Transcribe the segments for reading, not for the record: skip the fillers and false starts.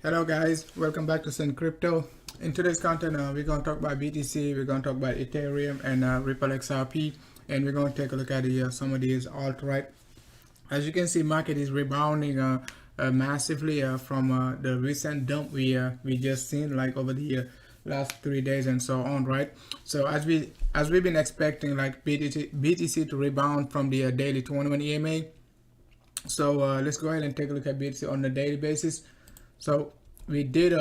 Hello guys, welcome back to Sun Crypto. In today's content, we're going to talk about BTC, we're going to talk about Ethereum and Ripple XRP, and we're going to take a look at some of these alt, right? As you can see, market is rebounding massively from the recent dump we just seen, like over the last 3 days and so on, right? So as we've been expecting, like BTC to rebound from the daily 21 EMA. So let's go ahead and take a look at BTC on a daily basis. So we did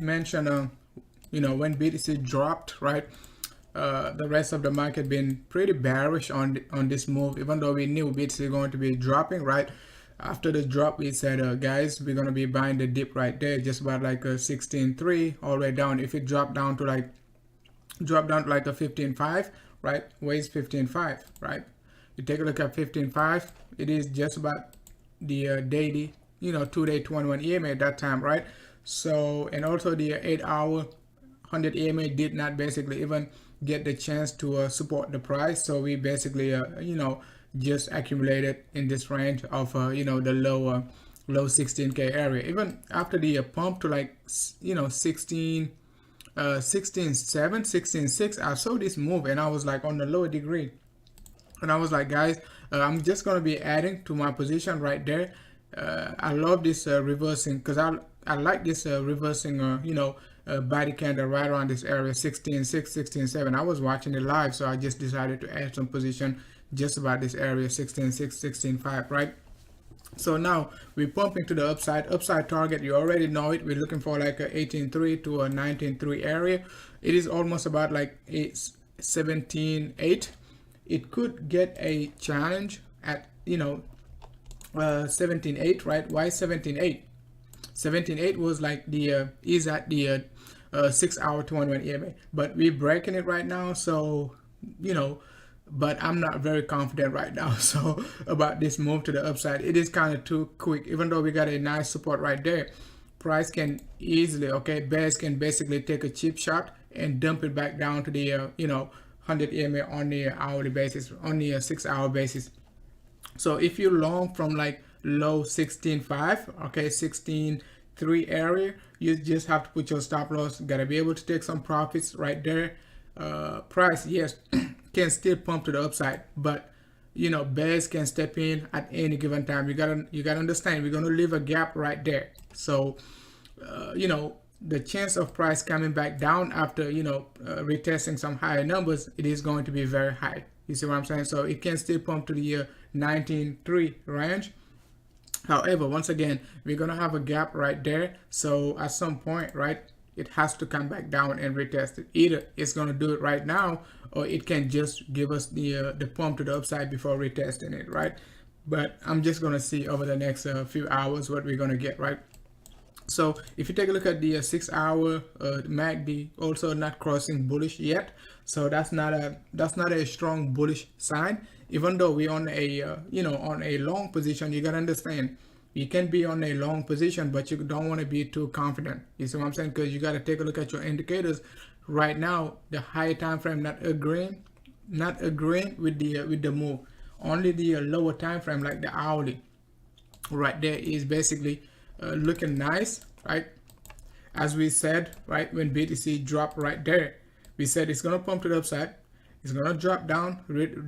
mention when BTC dropped, right? The rest of the market been pretty bearish on this move, even though we knew BTC going to be dropping, right? After the drop, we said, guys, we're gonna be buying the dip right there, just about like a 16.3 all the way down. If it dropped down to like a 15.5, right? Where's 15.5, right? You take a look at 15.5, it is just about the daily 2-day 21 EMA at that time, right? So, and also the 8-hour 100 EMA did not basically even get the chance to support the price. So we basically just accumulated in this range of the low 16k area. Even after the pump to like 16.7, 16.6, I saw this move and I was like on the lower degree, and I was like, guys, I'm just gonna be adding to my position right there. I love this reversing, because I like this reversing body candle right around this area 16.6, 16.7. I was watching it live, so I just decided to add some position just about this area 16.6, 16.5, right? So now we're pumping to the upside target. You already know it. We're looking for like a 18.3 to a 19.3 area. It is almost about like a 17.8. It could get a challenge at 17.8, right? Why 17.8? 17.8 was like the is at the 6-hour 21 EMA, but we're breaking it right now. So but I'm not very confident right now. So about this move to the upside, it is kind of too quick. Even though we got a nice support right there, price can easily, bears can basically take a cheap shot and dump it back down to the 100 EMA on the hourly basis, on the 6-hour basis. So if you long from like low 16.5, 16.3 area, you just have to put your stop loss. Gotta be able to take some profits right there. Price, yes, can still pump to the upside, but bears can step in at any given time. You gotta understand, we're gonna leave a gap right there. So the chance of price coming back down after retesting some higher numbers, it is going to be very high. You see what I'm saying? So it can still pump to the 19.3 range. However, once again, we're gonna have a gap right there. So at some point, right, it has to come back down and retest it. Either it's gonna do it right now, or it can just give us the pump to the upside before retesting it, right? But I'm just gonna see over the next few hours what we're gonna get, right? So if you take a look at the 6-hour MACD, also not crossing bullish yet. So that's not a strong bullish sign. Even though we're on a on a long position, you gotta understand, you can be on a long position, but you don't want to be too confident. You see what I'm saying? Because you gotta take a look at your indicators. Right now, the higher time frame not agreeing with the move. Only the lower time frame, like the hourly, right there, is basically looking nice, right? As we said, right, when BTC dropped right there, we said it's gonna pump to the upside, it's gonna drop down,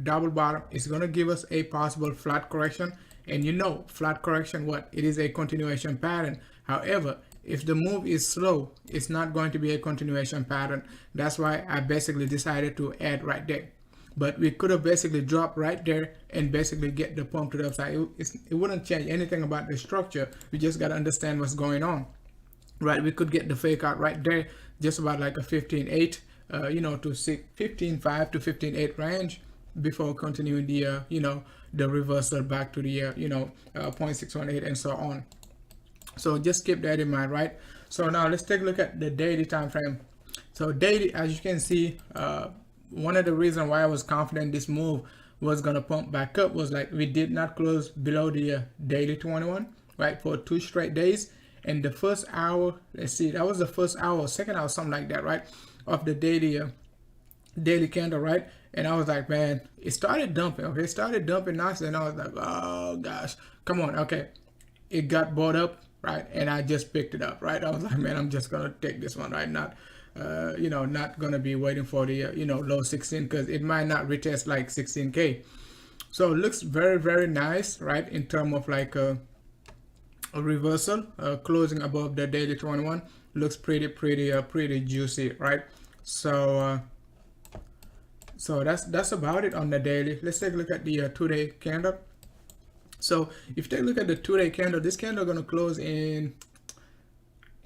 double bottom, it's gonna give us a possible flat correction. And flat correction, what it is, a continuation pattern. However, if the move is slow, it's not going to be a continuation pattern. That's why I basically decided to add right there. But we could have basically dropped right there and basically get the pump to the upside. It wouldn't change anything about the structure. We just got to understand what's going on, right? We could get the fake out right there, just about like a 15.8, to 15.5 to 15.8 range before continuing the the reversal back to the 0.618 and so on. So just keep that in mind, right? So now let's take a look at the daily time frame. So daily, as you can see, one of the reasons why I was confident this move was gonna pump back up was like we did not close below the daily 21, right, for 2 straight days. And the first hour, let's see, that was the first hour, second hour, something like that, right, of the daily candle, right? And I was like, man, it started dumping. It started dumping nicely, and I was like, oh gosh, come on. It got bought up right? And I just picked it up, right? I was like, man, I'm just gonna take this one, right? Not not gonna be waiting for the low 16, because it might not retest like 16K. So it looks very, very nice, right? In terms of like a reversal, closing above the daily 21 looks pretty juicy, right? So that's about it on the daily. Let's take a look at the 2-day candle. So if you take a look at the 2-day candle, this candle gonna close in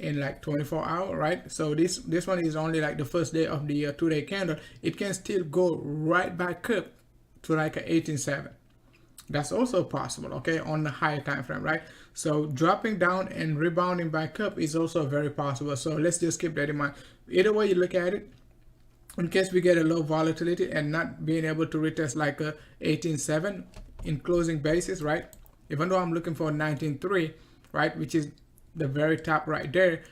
like 24 hours, right? So this one is only like the first day of the 2-day candle. It can still go right back up to like a 18.7. That's also possible, okay, on the higher time frame, right? So dropping down and rebounding back up is also very possible. So let's just keep that in mind. Either way you look at it, in case we get a low volatility and not being able to retest like a 18.7 in closing basis, right? Even though I'm looking for 19.3, right, which is the very top right there,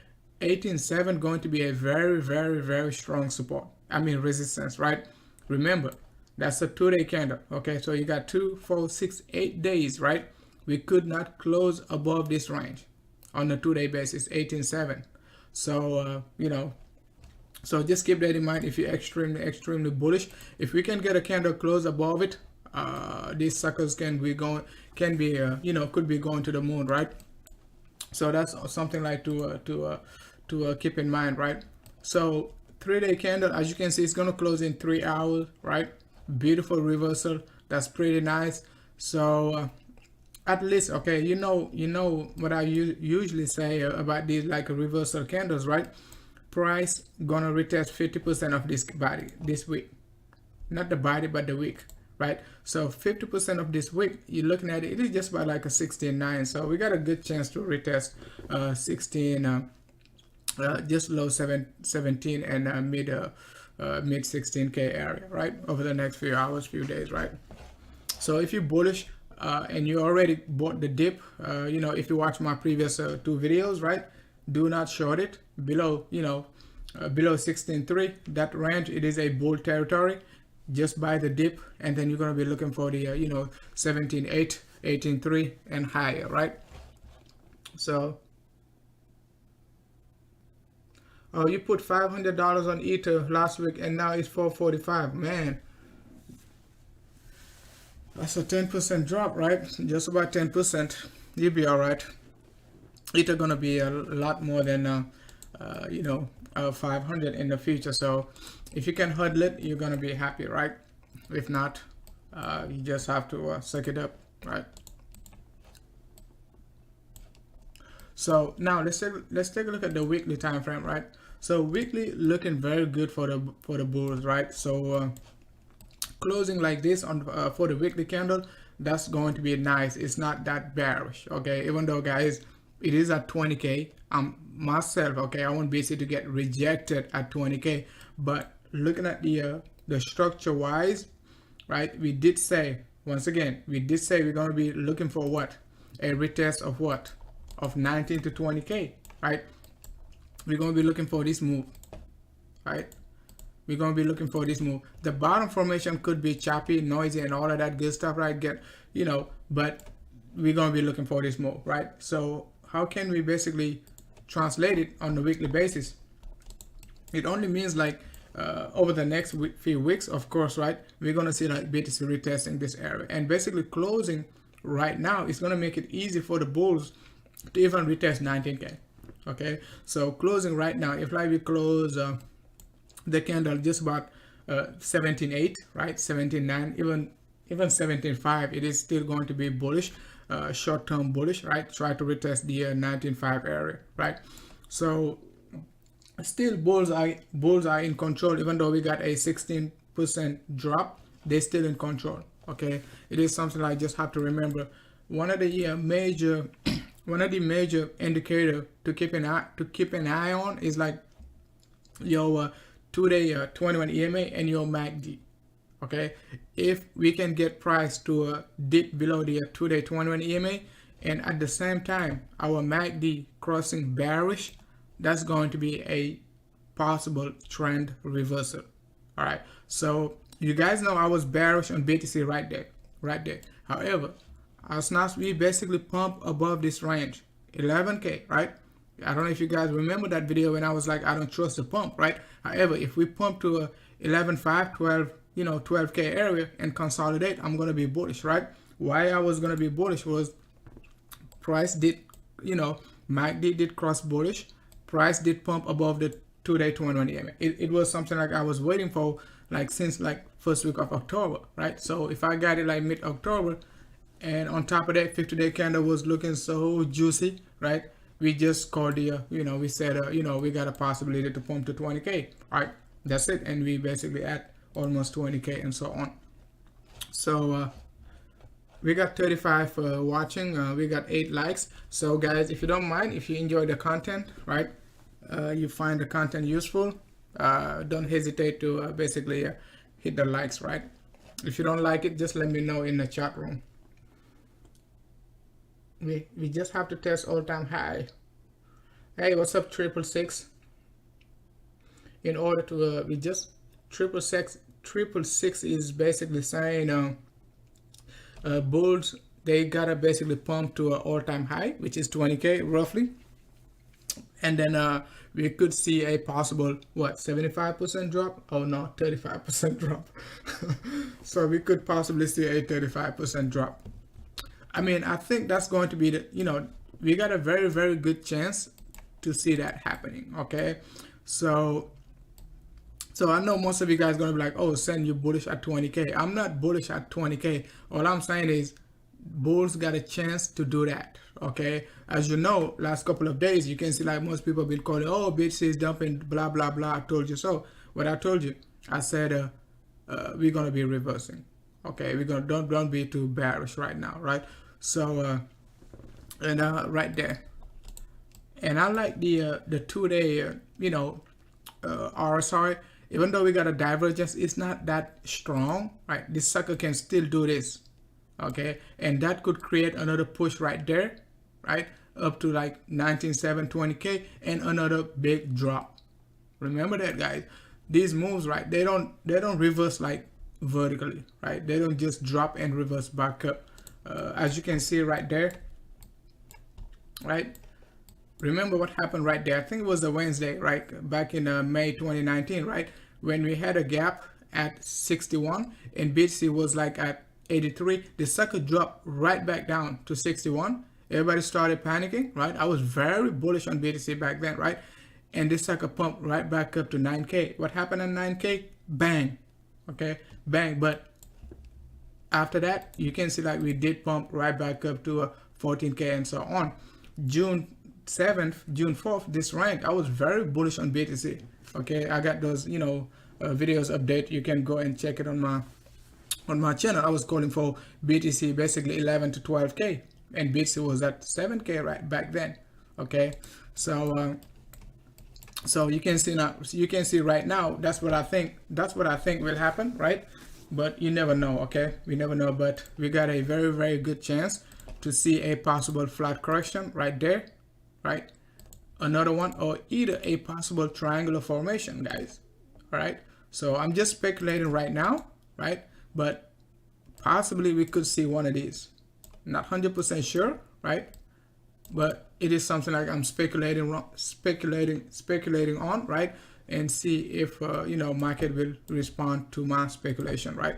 18.7 going to be a very, very, very strong support. I mean resistance, right? Remember, that's a 2-day candle. Okay, so you got 2, 4, 6, 8 days, right? We could not close above this range on a 2-day basis, 18.7. So so just keep that in mind if you're extremely bullish. If we can get a candle close above it, these suckers can be could be going to the moon, right? So that's something like to keep in mind, right? So 3-day candle, as you can see, it's going to close in 3 hours, right? Beautiful reversal. That's pretty nice. So at least, okay, you know what I usually say about these like reversal candles, right? Price gonna retest 50% of this body this week, not the body but the week, right? So 50% of this week, you're looking at it, it is just about like a 16.9. So we got a good chance to retest 16, just low 17 and mid 16K area, right, over the next few hours, few days, right? So if you're bullish and you already bought the dip, if you watch my previous 2 videos, right, do not short it below below 16.3. That range, it is a bull territory. Just buy the dip, and then you're going to be looking for the 17.8, 18.3 and higher, right? So oh, you put $500 on Ether last week and now it's 445. Man, that's a 10% drop, right? Just about 10%. You'll be all right. Ether gonna be a lot more than 500 in the future. So if you can hodl it, you're gonna be happy, right? If not, you just have to suck it up, right? So now let's take a look at the weekly time frame, right? So weekly looking very good for the bulls, right? So closing like this on for the weekly candle, that's going to be nice. It's not that bearish, okay? Even though, guys, it is at 20K. Myself, okay, I want BC to get rejected at 20K, but looking at the structure wise, right? We did say, once again, we're going to be looking for what? A retest of what? Of 19 to 20K, right? We're going to be looking for this move, right? We're going to be looking for this move. The bottom formation could be choppy, noisy, and all of that good stuff, right? But we're going to be looking for this move, right? So how can we basically translate it on the weekly basis? It only means like over the next few weeks, of course, right? We're going to see like BTC retesting this area, and basically closing right now is going to make it easy for the bulls to even retest 19K. Okay, so closing right now, if like we close the candle just about 17.8, right, 17.9, even 17.5, it is still going to be bullish, short-term bullish, right? Try to retest the 19.5 area, right? So still bulls are in control. Even though we got a 16% drop, they're still in control. Okay, it is something I just have to remember. One of the major indicator to keep an eye on is like your 2-day 21 EMA and your MACD. Okay, if we can get price to dip below the 2-day 21 EMA, and at the same time our MACD crossing bearish, that's going to be a possible trend reversal. All right, so you guys know I was bearish on BTC right there. However, as soon as we basically pump above this range, 11K, right? I don't know if you guys remember that video when I was like, I don't trust the pump, right? However, if we pump to a 11.5, 12, 12K area and consolidate, I'm going to be bullish, right? Why I was going to be bullish was price did, MACD did cross bullish. Price did pump above the 2-day 21 EMA. It was something like I was waiting for like since like first week of October, right? So if I got it like mid-October, and on top of that 50-day candle was looking so juicy, right? We just called the we said we got a possibility to pump to 20K, right? That's it, and we basically at almost 20K and so on. So we got 35 watching, we got 8 likes. So guys, if you don't mind, if you enjoy the content, right, you find the content useful, don't hesitate to basically hit the likes, right? If you don't like it, just let me know in the chat room. We just have to test all-time high. Hey, what's up, 666? In order to we just 666 is basically saying bulls, they gotta basically pump to an all-time high, which is 20K roughly, and then we could see a possible 75% drop. Oh no, 35% drop. So we could possibly see a 35% drop. I mean, I think that's going to be the, we got a very, very good chance to see that happening. Okay. So I know most of you guys are going to be like, oh, Sen, you bullish at 20K. I'm not bullish at 20K. All I'm saying is bulls got a chance to do that. Okay. As you know, last couple of days, you can see like most people have been calling, oh, BTC is dumping, blah, blah, blah. I told you so. What I told you, I said, we're going to be reversing. Okay. We're going to, don't be too bearish right now. Right. So, right there. And I like the 2-day, RSI. Even though we got a divergence, it's not that strong, right? This sucker can still do this, okay? And that could create another push right there, right? Up to like 19.7, 20K and another big drop. Remember that, guys. These moves, right? They don't reverse like vertically, right? They don't just drop and reverse back up. As you can see right there, right? Remember what happened right there? I think it was a Wednesday, right? Back in May 2019, right? When we had a gap at 61 and BTC was like at 83, the sucker dropped right back down to 61. Everybody started panicking, right? I was very bullish on BTC back then, right? And this sucker pumped right back up to 9K. What happened at 9K? Bang. Okay, bang. But after that, you can see like we did pump right back up to 14K and so on. June 7th, June 4th, this rank, I was very bullish on BTC. Okay, I got those, videos update. You can go and check it on my channel. I was calling for BTC basically 11 to 12K, and BTC was at 7K right back then. Okay, so you can see now. You can see right now. That's what I think. That's what I think will happen, right? But you never know. Okay, we never know. But we got a very, very good chance to see a possible flat correction right there, right? Another one, or either a possible triangular formation, guys. All right. So I'm just speculating right now, right? But possibly we could see one of these. Not 100% sure, right? But it is something like I'm speculating on, right? And see if market will respond to my speculation, right?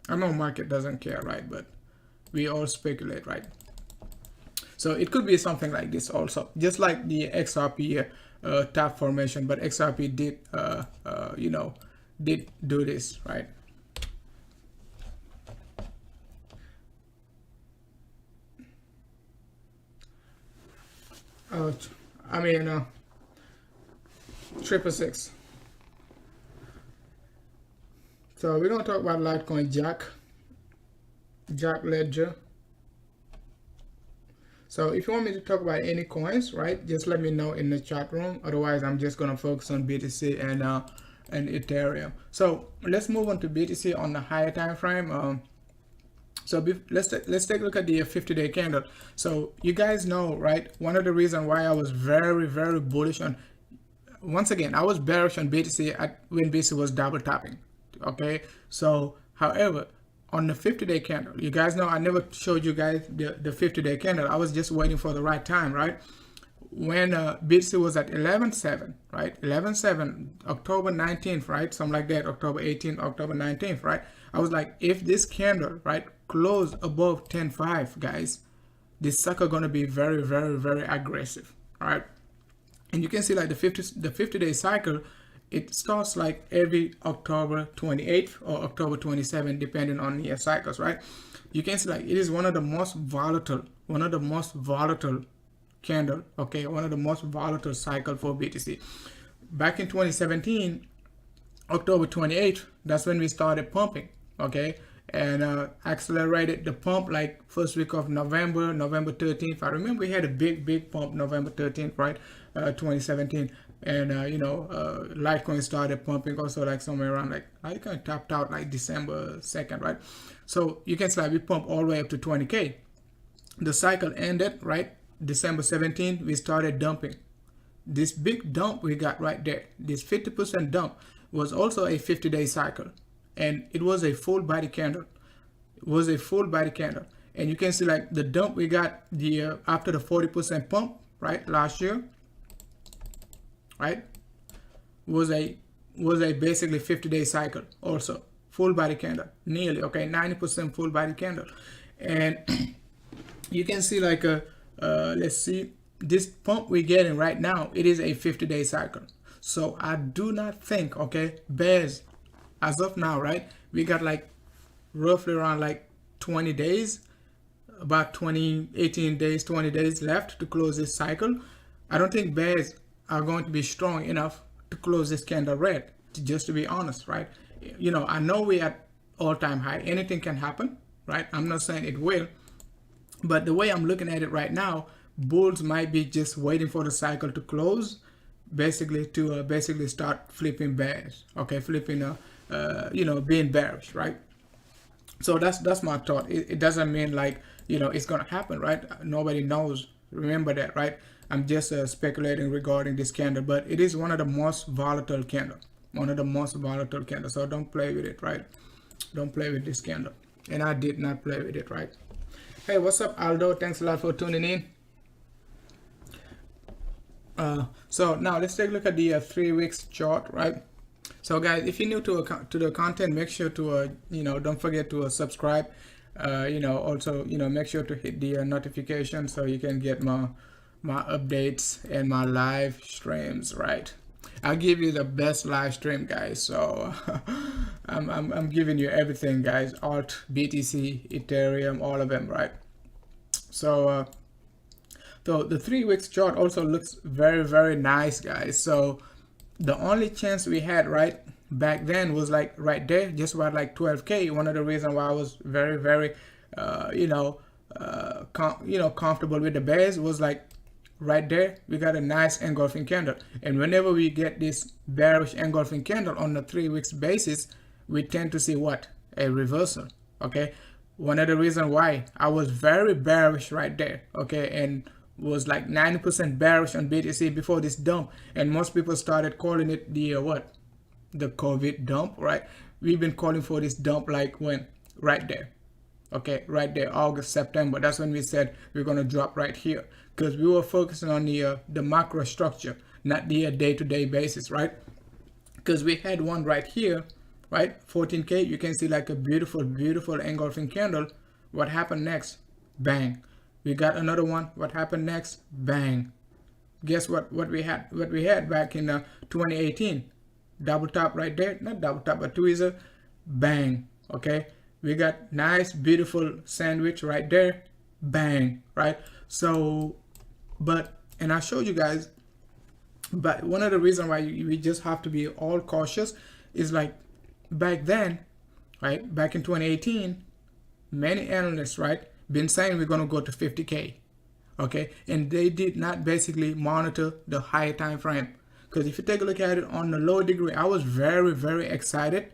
I know market doesn't care, right? But we all speculate, right? So it could be something like this also, just like the XRP top formation, but XRP did did do this, right? I mean 666. So we're gonna talk about Litecoin Jack Ledger. So if you want me to talk about any coins, right, just let me know in the chat room. Otherwise, I'm just gonna focus on BTC and Ethereum. So let's move on to BTC on the higher time frame. Let's take a look at the 50-day candle. So you guys know, right? One of the reasons why I was very, very bullish on, once again, I was bearish on BTC when BTC was double tapping. Okay. So, however, on the 50-day candle. You guys know I never showed you guys the 50-day candle. I was just waiting for the right time, right? When BTC was at 11.7, right? 11.7, October 19th, right? Something like that, October 18th, October 19th, right? I was like, if this candle, right, close above 10.5, guys, this sucker gonna be very, very, very aggressive, all right? And you can see like the 50-day cycle, it starts like every October 28th or October 27th, depending on the cycles, right? You can see like it is one of the most volatile candle, okay, one of the most volatile cycle for BTC. Back in 2017, October 28th, that's when we started pumping, okay, and accelerated the pump like first week of November 13th. I remember we had a big pump November 13th, right, 2017. And Litecoin started pumping also like somewhere around like Litecoin tapped out like December 2nd, right? So you can see like we pump all the way up to 20K. The cycle ended, right? December 17th, we started dumping. This big dump we got right there, this 50% dump, was also a 50-day cycle, and it was a full body candle. It was a full body candle, and you can see like the dump we got the after the 40% pump, right, last year, right, was a basically 50-day cycle, also full body candle, nearly, okay, 90% full body candle. And you can see like let's see, this pump we're getting right now, it is a 50-day cycle. So I do not think, okay, bears as of now, right, we got like roughly around like 20 days, about 18 days, 20 days left to close this cycle. I don't think bears are going to be strong enough to close this candle red, just to be honest, right? You know, I know we're at all-time high. Anything can happen, right? I'm not saying it will, but the way I'm looking at it right now, bulls might be just waiting for the cycle to close, basically to basically start flipping bears, okay, flipping being bearish, right? So that's my thought. It doesn't mean like, you know, it's gonna happen, right? Nobody knows, remember that, right? I'm just speculating regarding this candle, but it is one of the most volatile candle, so don't play with it, right? Don't play with this candle, and I did not play with it, right? Hey, what's up, Aldo? Thanks a lot for tuning in. So now let's take a look at the 3 weeks chart, right? So guys, if you're new to the content, make sure to don't forget to subscribe. Also make sure to hit the notification so you can get my updates and my live streams, right? I'll give you the best live stream, guys. So I'm giving you everything, guys. Alt, BTC, Ethereum, all of them, right? So the 3 weeks chart also looks very, very nice, guys. So the only chance we had right back then was like right there, just about like 12K. One of the reasons why I was very, very comfortable with the bears was like right there, we got a nice engulfing candle. And whenever we get this bearish engulfing candle on the 3 weeks basis, we tend to see what? A reversal, okay? One of the reasons why I was very bearish right there, okay, and was like 90% bearish on BTC before this dump, and most people started calling it the the COVID dump, right? We've been calling for this dump like when? Right there, okay, right there, August, September. That's when we said we're gonna drop right here, because we were focusing on the macro structure, not the day-to-day basis, right? Because we had one right here, right, 14K. You can see like a beautiful engulfing candle. What happened next? Bang. We got another one. What happened next? Bang. Guess what we had back in 2018? Double top right there, not double top, but tweezer. Bang. Okay, we got nice beautiful sandwich right there. Bang. Right? So and I showed you guys, but one of the reasons why we just have to be all cautious is like back then, right, back in 2018, many analysts, right, been saying we're going to go to 50K, okay, and they did not basically monitor the higher time frame. Because if you take a look at it on the lower degree, I was very, very excited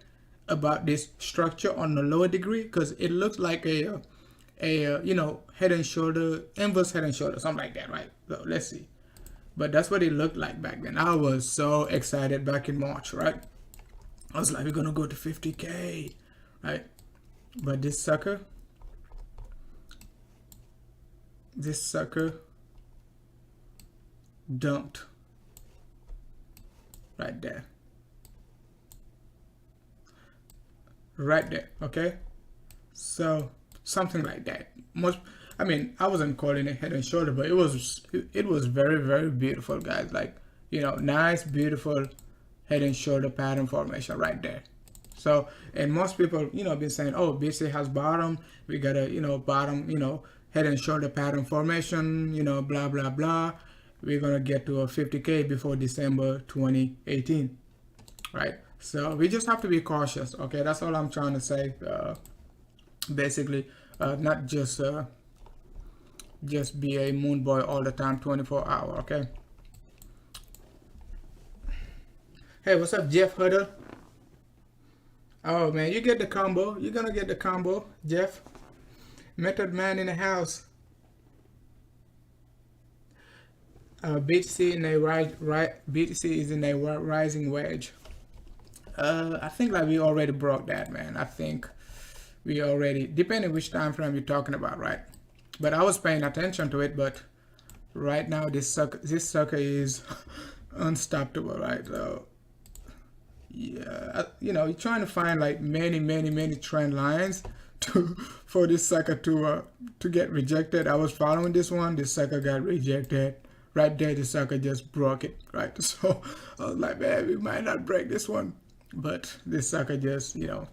about this structure on the lower degree, because it looks like a head and shoulder, inverse head and shoulder, something like that, right? So let's see. But that's what it looked like back then. I was so excited back in March, right? I was like, we're gonna go to 50K, right? but this sucker dumped right there, okay? So something like that. I mean, I wasn't calling it head and shoulder, but it was very, very beautiful, guys. Like, you know, nice, beautiful head and shoulder pattern formation right there. So, and most people, you know, been saying, oh, BTC has bottom, we got a, you know, bottom, you know, head and shoulder pattern formation, you know, blah blah blah. We're gonna get to a 50K before December 2018, right? So we just have to be cautious, okay? That's all I'm trying to say. Basically, not just be a moon boy all the time, 24 hour, okay? Hey, what's up, Jeff Huddle? Oh man, you get the combo. You're gonna get the combo, Jeff. Method man in the house. BTC in a BTC is in a rising wedge. I think like we already broke that, man. I think we already, depending which time frame you're talking about, right? But I was paying attention to it, but right now this sucker is unstoppable, right? So yeah, you know, you're trying to find like many trend lines for this sucker to get rejected. I was following this one. This sucker got rejected. Right there, the sucker just broke it, right? So I was like, man, we might not break this one, but this sucker just, you know,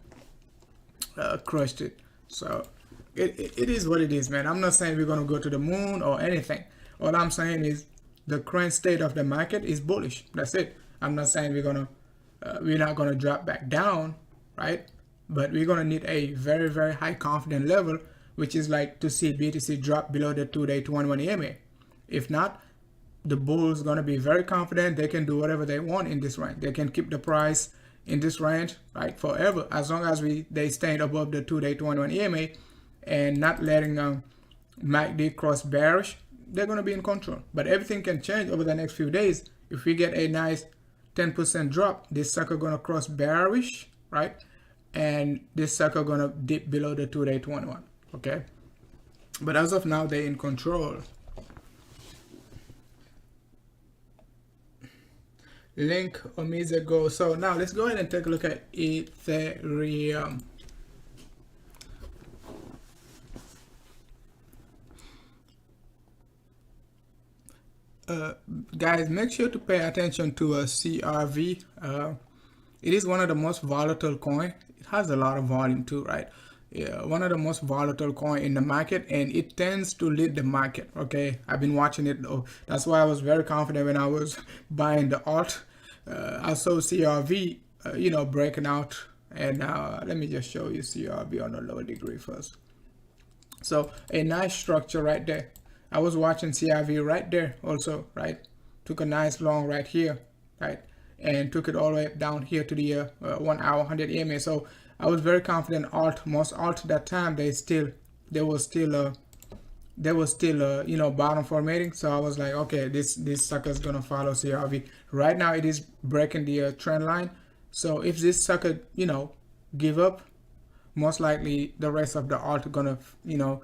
crushed it. So it is what it is, man. I'm not saying we're gonna go to the moon or anything. All I'm saying is the current state of the market is bullish. That's it. I'm not saying we're not gonna drop back down, right? But we're gonna need a very high confidence level, which is like to see BTC drop below the 2-day 21 EMA. If not, the bulls gonna be very confident. They can do whatever they want in this range. They can keep the price in this range, right, forever, as long as they stay above the 2-day 21 EMA and not letting MACD cross bearish. They're gonna be in control. But everything can change over the next few days. If we get a nice 10% drop, this sucker gonna cross bearish, right? And this sucker gonna dip below the 2-day 21. Okay. But as of now, they're in control. Link Omize go. So now let's go ahead and take a look at Ethereum. Guys, make sure to pay attention to a CRV. It is one of the most volatile coin. It has a lot of volume too, right? Yeah, one of the most volatile coin in the market, and it tends to lead the market. Okay, I've been watching it. That's why I was very confident when I was buying the alt. I saw CRV, you know, breaking out, and let me just show you CRV on a lower degree first. So a nice structure right there. I was watching CRV right there also, right? Took a nice long right here, right? And took it all the way down here to the 1 hour 100 EMA. So I was very confident most alt that time they were still you know, bottom formating. So I was like, okay, this sucker's gonna follow CRV. Right now it is breaking the trend line. So if this sucker, you know, give up, most likely the rest of the alt gonna, you know,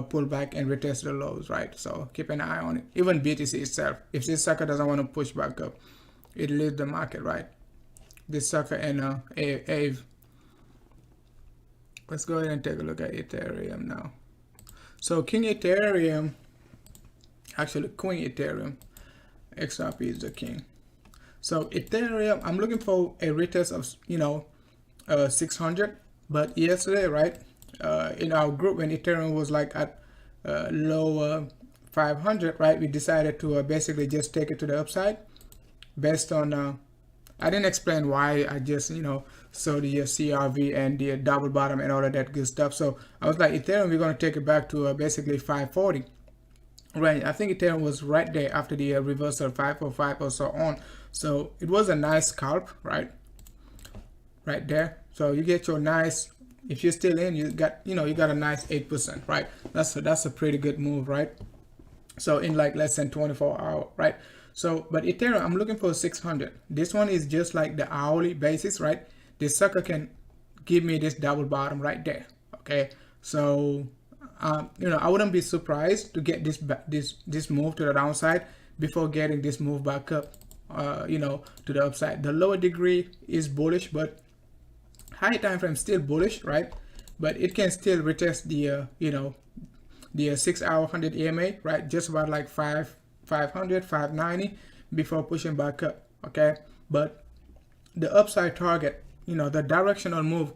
pull back and retest the lows, right? So keep an eye on it. Even BTC itself, if this sucker doesn't want to push back up, it leads the market, right? This sucker and AVE. Let's go ahead and take a look at Ethereum now. So King Ethereum, actually Queen Ethereum, XRP is the king. So Ethereum, I'm looking for a retest of, you know, 600. But yesterday, right, in our group, when Ethereum was like at low 500, right, we decided to basically just take it to the upside based on, I didn't explain why. I just, you know, saw the CRV and the double bottom and all of that good stuff. So I was like, Ethereum, we're going to take it back to basically 540. Right, I think Ethereum was right there after the reversal 505 or so on. So it was a nice scalp, right there. So you get your nice, if you're still in, you got, you know, you got a nice 8%, right? That's a pretty good move, right? So in like less than 24 hours, right? So, but Ethereum, I'm looking for 600. This one is just like the hourly basis, right? This sucker can give me this double bottom right there, Okay, so you know, I wouldn't be surprised to get this move to the downside before getting this move back up, you know, to the upside. The lower degree is bullish, but high time frame still bullish, right? But it can still retest the you know, the 6 hour 100 EMA, right? Just about like 500, 590 before pushing back up. Okay, but the upside target, you know, the directional move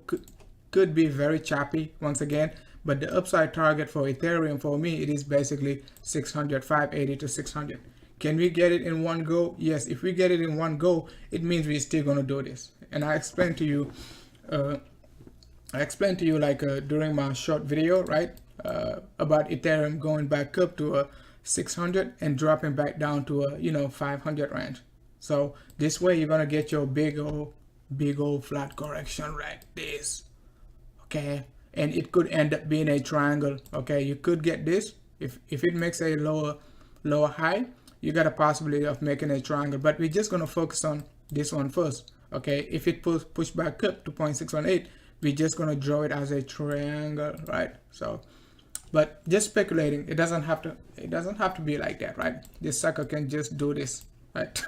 could be very choppy once again, but the upside target for Ethereum, for me, it is basically 600, 580 to 600. Can we get it in one go? Yes. If we get it in one go, it means we're still going to do this. And I explained to you like during my short video, right, about Ethereum going back up to a 600 and dropping back down to a, you know, 500 range. So this way you're going to get your big old flat correction like this. Okay, and it could end up being a triangle. Okay, you could get this if it makes a lower high, you got a possibility of making a triangle, but we're just going to focus on this one first. Okay, if it push back up to 0.618, we're just going to draw it as a triangle, right? So, but just speculating, it doesn't have to be like that, right? This sucker can just do this, right?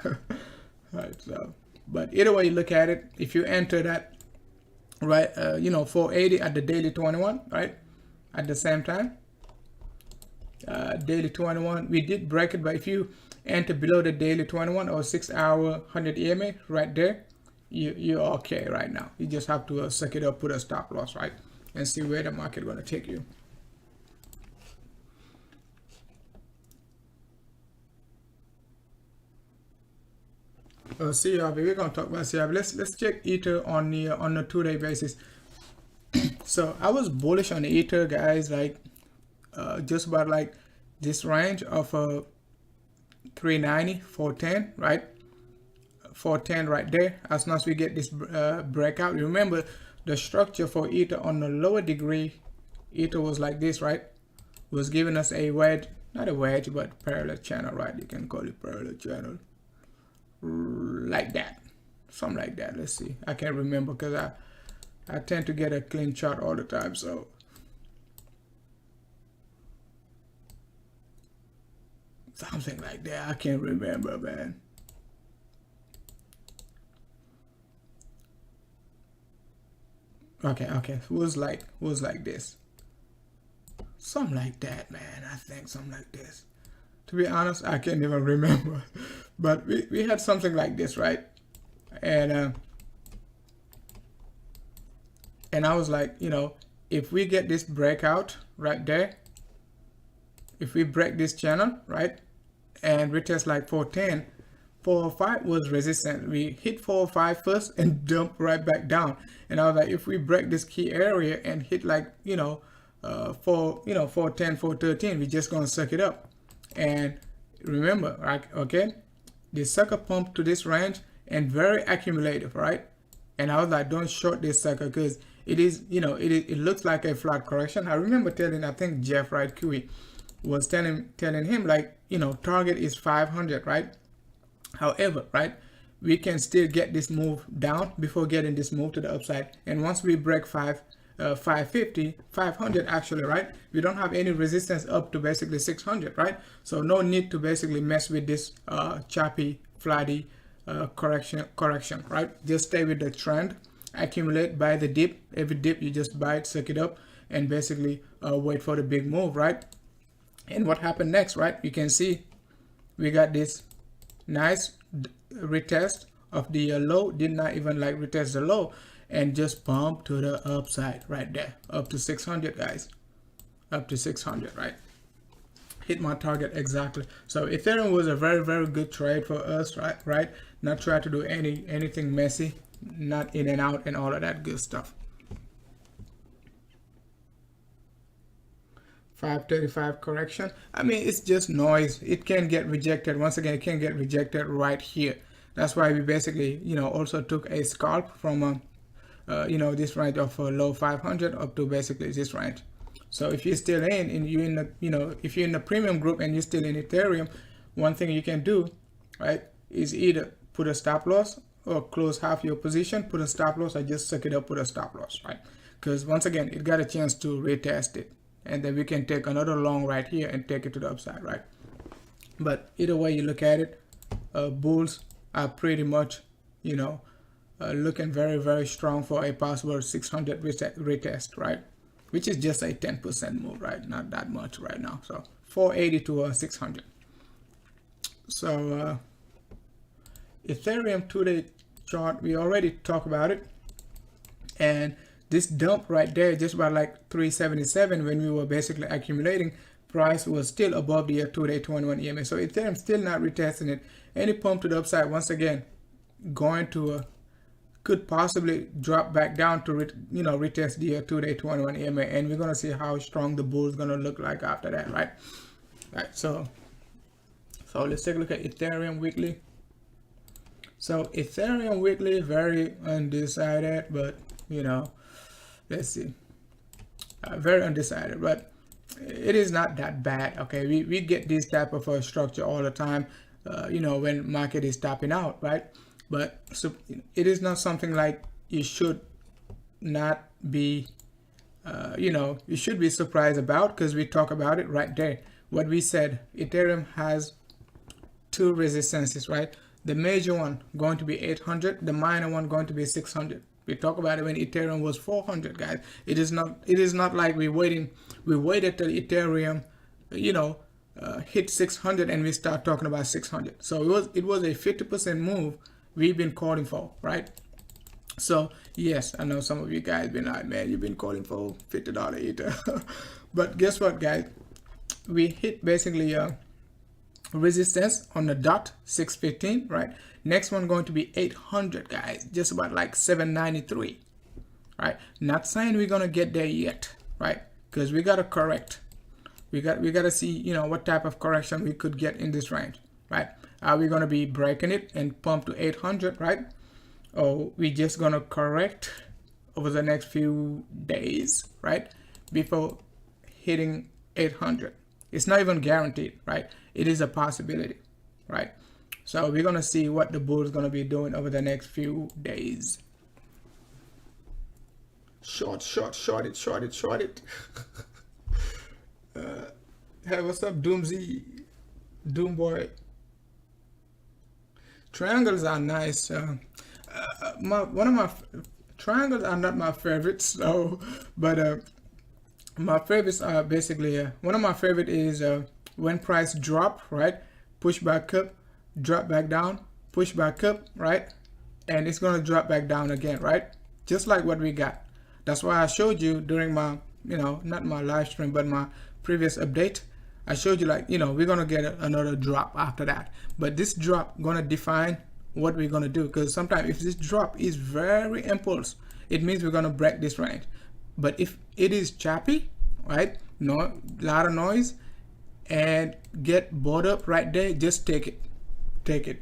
Right. So, but either way you look at it, if you enter that, right, you know, 480 at the daily 21, right, at the same time, daily 21, we did break it, but if you enter below the daily 21 or 6 hour 100 EMA right there, you're okay right now. You just have to suck it up, put a stop loss, right, and see where the market going to take you. CRV, we're going to talk about CRV. Let's check Ether on the 2-day basis. So I was bullish on the Ether, guys, like just about like this range of 390, 410, right? 410 right there. As soon as we get this breakout, remember the structure for Ether on the lower degree, Ether was like this, right? Was giving us a wedge, not a wedge, but parallel channel, right? You can call it parallel channel, like that, something like that. Let's see, I can't remember because I tend to get a clean chart all the time, so something like that. I can't remember, man. Okay, it was like this, something like that, man. I think something like this. To be honest, I can't even remember, but we had something like this, right? And I was like, you know, if we get this breakout right there, if we break this channel, right, and retest like 410, 405 was resistant. We hit 405 first and dump right back down. And I was like, if we break this key area and hit like, you know, 410, 413, we're just gonna suck it up. And remember, right, okay, the sucker pumped to this range and very accumulative, right? And I was like, don't short this sucker because it is, you know, it looks like a flat correction. I remember telling, I think Jeff, right, QE was telling him, like, you know, target is 500, right? However, right, we can still get this move down before getting this move to the upside. And once we break 550, 500 actually, right, we don't have any resistance up to basically 600, right? So no need to basically mess with this choppy, flatty correction, right? Just stay with the trend, accumulate, buy the dip. Every dip you just buy it, suck it up, and basically wait for the big move, right? And what happened next, right? You can see we got this nice retest of the low, did not even like retest the low, and just pump to the upside right there, up to 600, guys, up to 600, right? Hit my target exactly. So Ethereum was a very, very good trade for us, right? Not try to do anything messy, not in and out and all of that good stuff. 535 correction. I mean, it's just noise. It can get rejected. Once again, it can get rejected right here. That's why we basically, you know, also took a scalp from you know, this range of low 500 up to basically this range. So if you're still in you're in the, you know, if you're in the premium group and you're still in Ethereum, one thing you can do, right, is either put a stop loss or close half your position, put a stop loss, or just suck it up, put a stop loss, right? because once again it got a chance to retest it, and then we can take another long right here and take it to the upside, right? But either way you look at it, bulls are pretty much, you know, looking very, very strong for a possible 600 retest, right? Which is just a 10% move, right? Not that much right now. So 480 to 600. So Ethereum 2-day chart, we already talked about it, and this dump right there, just about like 377 when we were basically accumulating, price was still above the 2-day 21 EMA. So Ethereum still not retesting it. Any pump to the upside, once again, going to could possibly drop back down to retest the 2-day 21 EMA, and we're gonna see how strong the bull is gonna look like after that, right? Right. So let's take a look at Ethereum weekly. So Ethereum weekly, very undecided, but you know, let's see, very undecided, but it is not that bad. Okay, we get this type of structure all the time, you know, when market is topping out, right? But so it is not something like you should not be, you know, you should be surprised about, because we talk about it right there. What we said, Ethereum has two resistances, right? The major one going to be 800, the minor one going to be 600. We talk about it when Ethereum was 400, guys. It is not like we waited till Ethereum, you know, hit 600 and we start talking about 600. So it was a 50% move we've been calling for, right? So yes, I know some of you guys been like, man, you've been calling for $50 Ether. But guess what, guys? We hit basically resistance on the dot, 615, right? Next one going to be 800, guys, just about like 793, right? Not saying we're gonna get there yet, right? Because we gotta correct. We gotta see, you know, what type of correction we could get in this range, right? Are we gonna be breaking it and pump to 800, right? Or we just gonna correct over the next few days, right? Before hitting 800. It's not even guaranteed, right? It is a possibility, right? So we're gonna see what the bull is gonna be doing over the next few days. Short it. Hey, what's up, Doomzy, Doomboy? Triangles are nice. Triangles are not my favorites, so, but my favorites are basically one of my favorite is when price drop, right? Push back up, drop back down, push back up, right? And it's gonna drop back down again, right? Just like what we got. That's why I showed you during my, you know, not my live stream, but my previous update. I showed you, like, you know, we're gonna get another drop after that. But this drop gonna define what we're gonna do, because sometimes if this drop is very impulse, it means we're gonna break this range. But if it is choppy, right, no, lot of noise, and get bought up right there, just take it.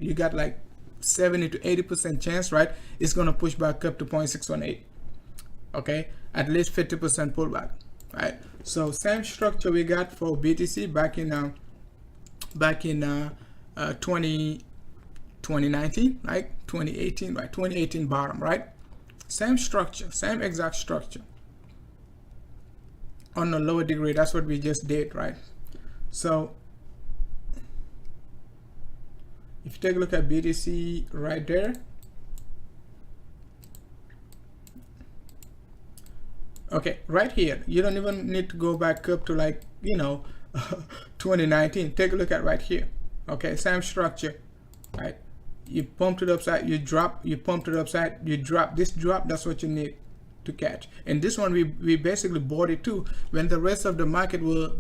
You got like 70 to 80% chance, right? It's gonna push back up to 0.618. Okay, at least 50% pullback, right? So same structure we got for BTC back in 2019, right? 2018, right? 2018 bottom, right? Same structure, same exact structure. On a lower degree, that's what we just did, right? So if you take a look at BTC right there, okay, right here, you don't even need to go back up to, like, you know, 2019. Take a look at right here. Okay, same structure, right? You pump to the upside, you drop, you pump to the upside, you drop. This drop, that's what you need to catch. And this one, we basically bought it too when the rest of the market was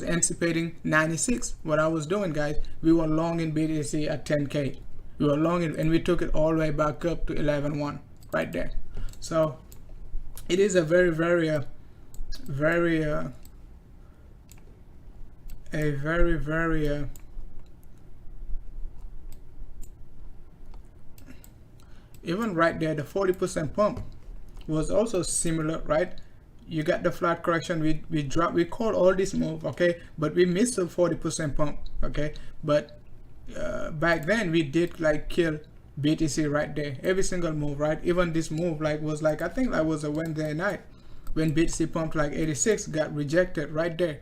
anticipating 96. What I was doing, guys, we were long in BTC at 10K. We were long in, and we took it all the way back up to 11.1 right there. So it is a very even right there, the 40% pump was also similar, right? You got the flat correction, we dropped, we called all this move, okay, but we missed the 40% pump, okay. But back then we did like kill BTC right there. Every single move, right? Even this move was I think that was a Wednesday night when BTC pumped like 86, got rejected right there,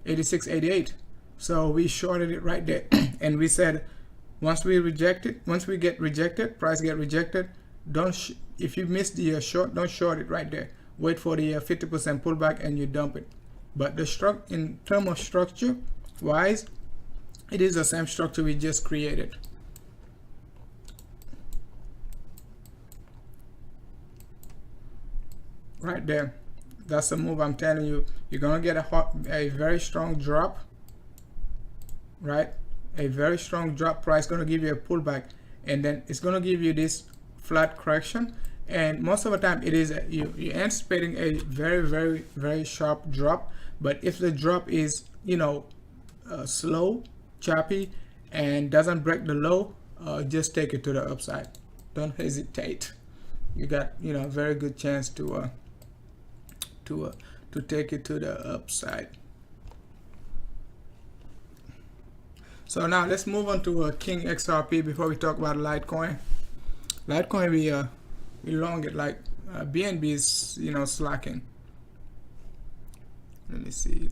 86.88. So we shorted it right there, and we said once we get rejected, price get rejected, if you miss the short, don't short it right there. Wait for the 50% pullback and you dump it. But in terms of structure wise, it is the same structure we just created. Right there. That's the move I'm telling you. You're gonna get a very strong drop, right? A very strong drop. Price gonna give you a pullback, and then it's gonna give you this flat correction. And most of the time, it is you're anticipating a very sharp drop. But if the drop is slow, choppy, and doesn't break the low, just take it to the upside. Don't hesitate. You got very good chance to take it to the upside. So now let's move on to King XRP before we talk about Litecoin. Litecoin, we long it like BNB is slacking. Let me see.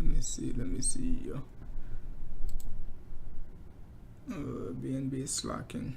BNB is slacking.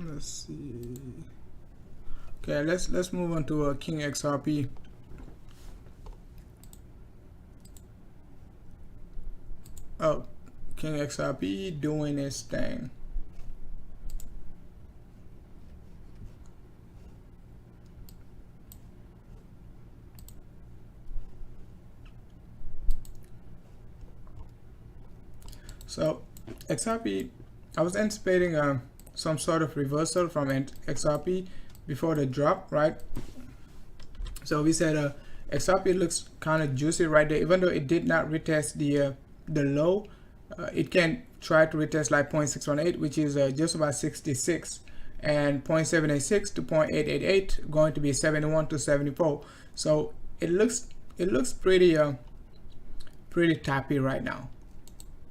Let's see. Okay, let's move on to King XRP. Oh, King XRP doing his thing. So XRP, I was anticipating some sort of reversal from XRP before the drop, right? So we said XRP looks kind of juicy right there, even though it did not retest the low. It can try to retest like 0.618, which is just about 66, and 0.786 to 0.888 going to be 71 to 74. So it looks pretty tappy right now.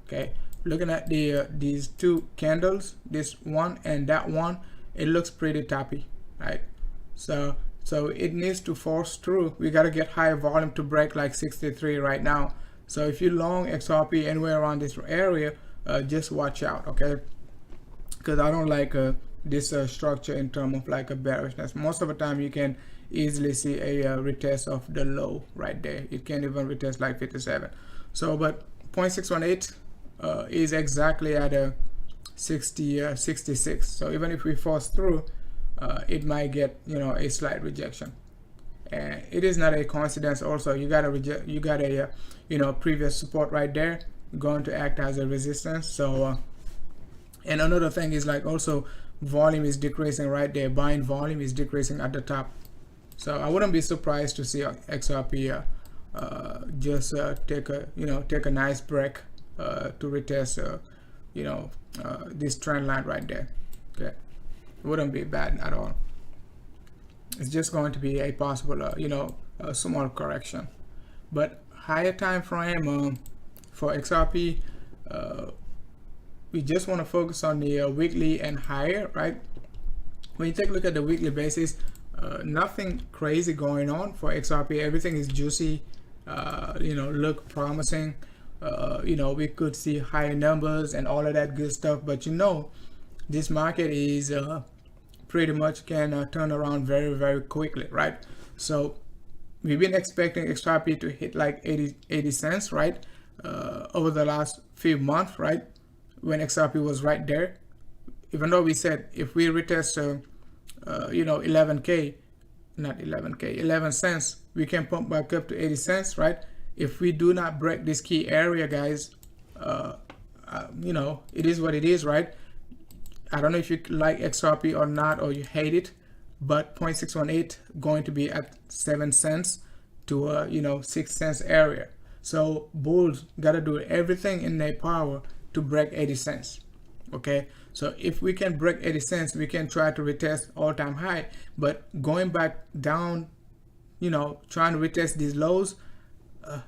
Okay, looking at these two candles, this one and that one, it looks pretty tappy, right? So it needs to force through. We got to get higher volume to break like 63 right now. So if you long XRP anywhere around this area, just watch out, okay? Because I don't like this structure in terms of like a bearishness. Most of the time you can easily see a retest of the low right there. It can't even retest like 57. So but 0.618 is exactly at a 66. So even if we force through, it might get a slight rejection. And it is not a coincidence. Also, you got a previous support right there going to act as a resistance. So and another thing is like also volume is decreasing right there. Buying volume is decreasing at the top. So I wouldn't be surprised to see XRP just take a nice break to retest this trend line right there. Okay, it wouldn't be bad at all. It's just going to be a possible a small correction. But higher time frame for XRP, we just want to focus on the weekly and higher, right? When you take a look at the weekly basis, nothing crazy going on for XRP. Everything is juicy, look promising. We could see higher numbers and all of that good stuff, but this market is pretty much can turn around very quickly, right? So we've been expecting XRP to hit like 80 cents, right? Over the last few months, right? When XRP was right there, even though we said if we retest 11K, not 11k, 11 cents. We can pump back up to 80 cents, right? If we do not break this key area, guys, you know, it is what it is, right? I don't know if you like XRP or not, or you hate it, but 0.618 going to be at 7 cents to you know, 6 cents area. So bulls gotta do everything in their power to break 80 cents. Okay, so if we can break 80 cents, we can try to retest all-time high. But going back down, you know, trying to retest these lows,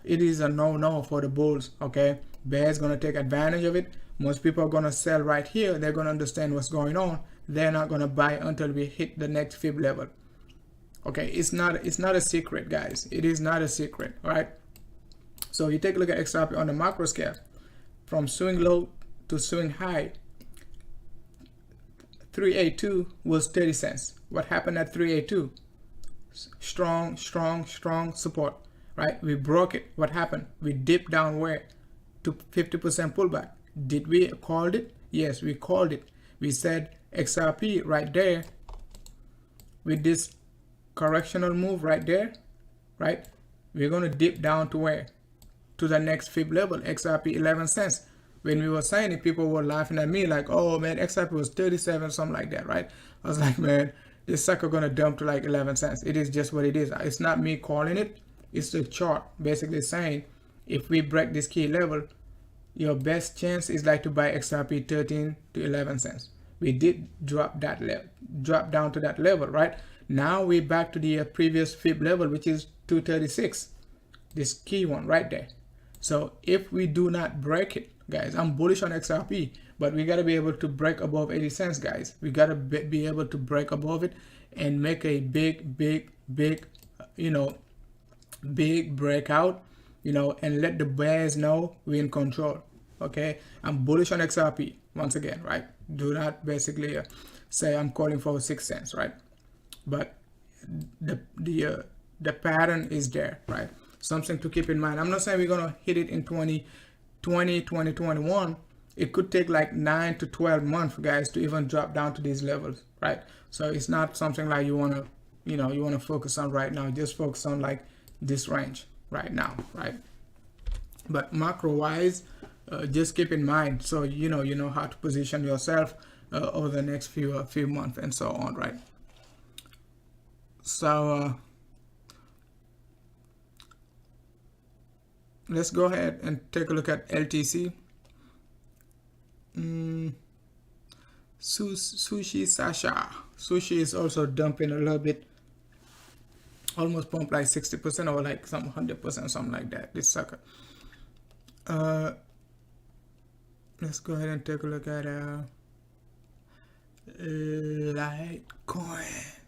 it is a no for the bulls. Okay, bears gonna take advantage of it. Most people are gonna sell right here. They're gonna understand what's going on. They're not gonna buy until we hit the next fib level. Okay, it's not a secret, guys. It is not a secret. All right, so you take a look at XRP on the macro scale, from swing low to swing high. 382 was 30 cents. What happened at 382? Strong support, right? We broke it. What happened? We dipped down where? To 50% pullback. Did we call it? Yes, we called it. We said XRP right there, with this correctional move right there, right? We're going to dip down to where? To the next fib level, XRP 11 cents. When we were saying it, people were laughing at me like, oh man, XRP was 37, something like that, right? I was like, man, this sucker gonna dump to like 11 cents. It is just what it is. It's not me calling it. It's the chart basically saying, if we break this key level, your best chance is like to buy XRP 13 to 11 cents. We did drop that level, drop down to that level, right? Now we're back to the previous fib level, which is 236. This key one right there. So if we do not break it, guys, I'm bullish on XRP, but we got to be able to break above 80 cents, guys. We got to be able to break above it and make a big, you know, big breakout, you know, and let the bears know we're in control. Okay, I'm bullish on XRP once again, right? Do not basically say I'm calling for 6 cents, right? But the pattern is there, right? Something to keep in mind. I'm not saying we're gonna hit it in 2021. It could take like 9 to 12 months, guys, to even drop down to these levels, right? So it's not something like you wanna, you know, you wanna focus on right now. Just focus on like this range right now, right? But macro wise, just keep in mind, so you know how to position yourself over the next few months and so on, right? So let's go ahead and take a look at LTC. Sushi Sasha. Sushi is also dumping a little bit, almost pumped like 60% or like some 100%, something like that. This sucker. Let's go ahead and take a look at Litecoin.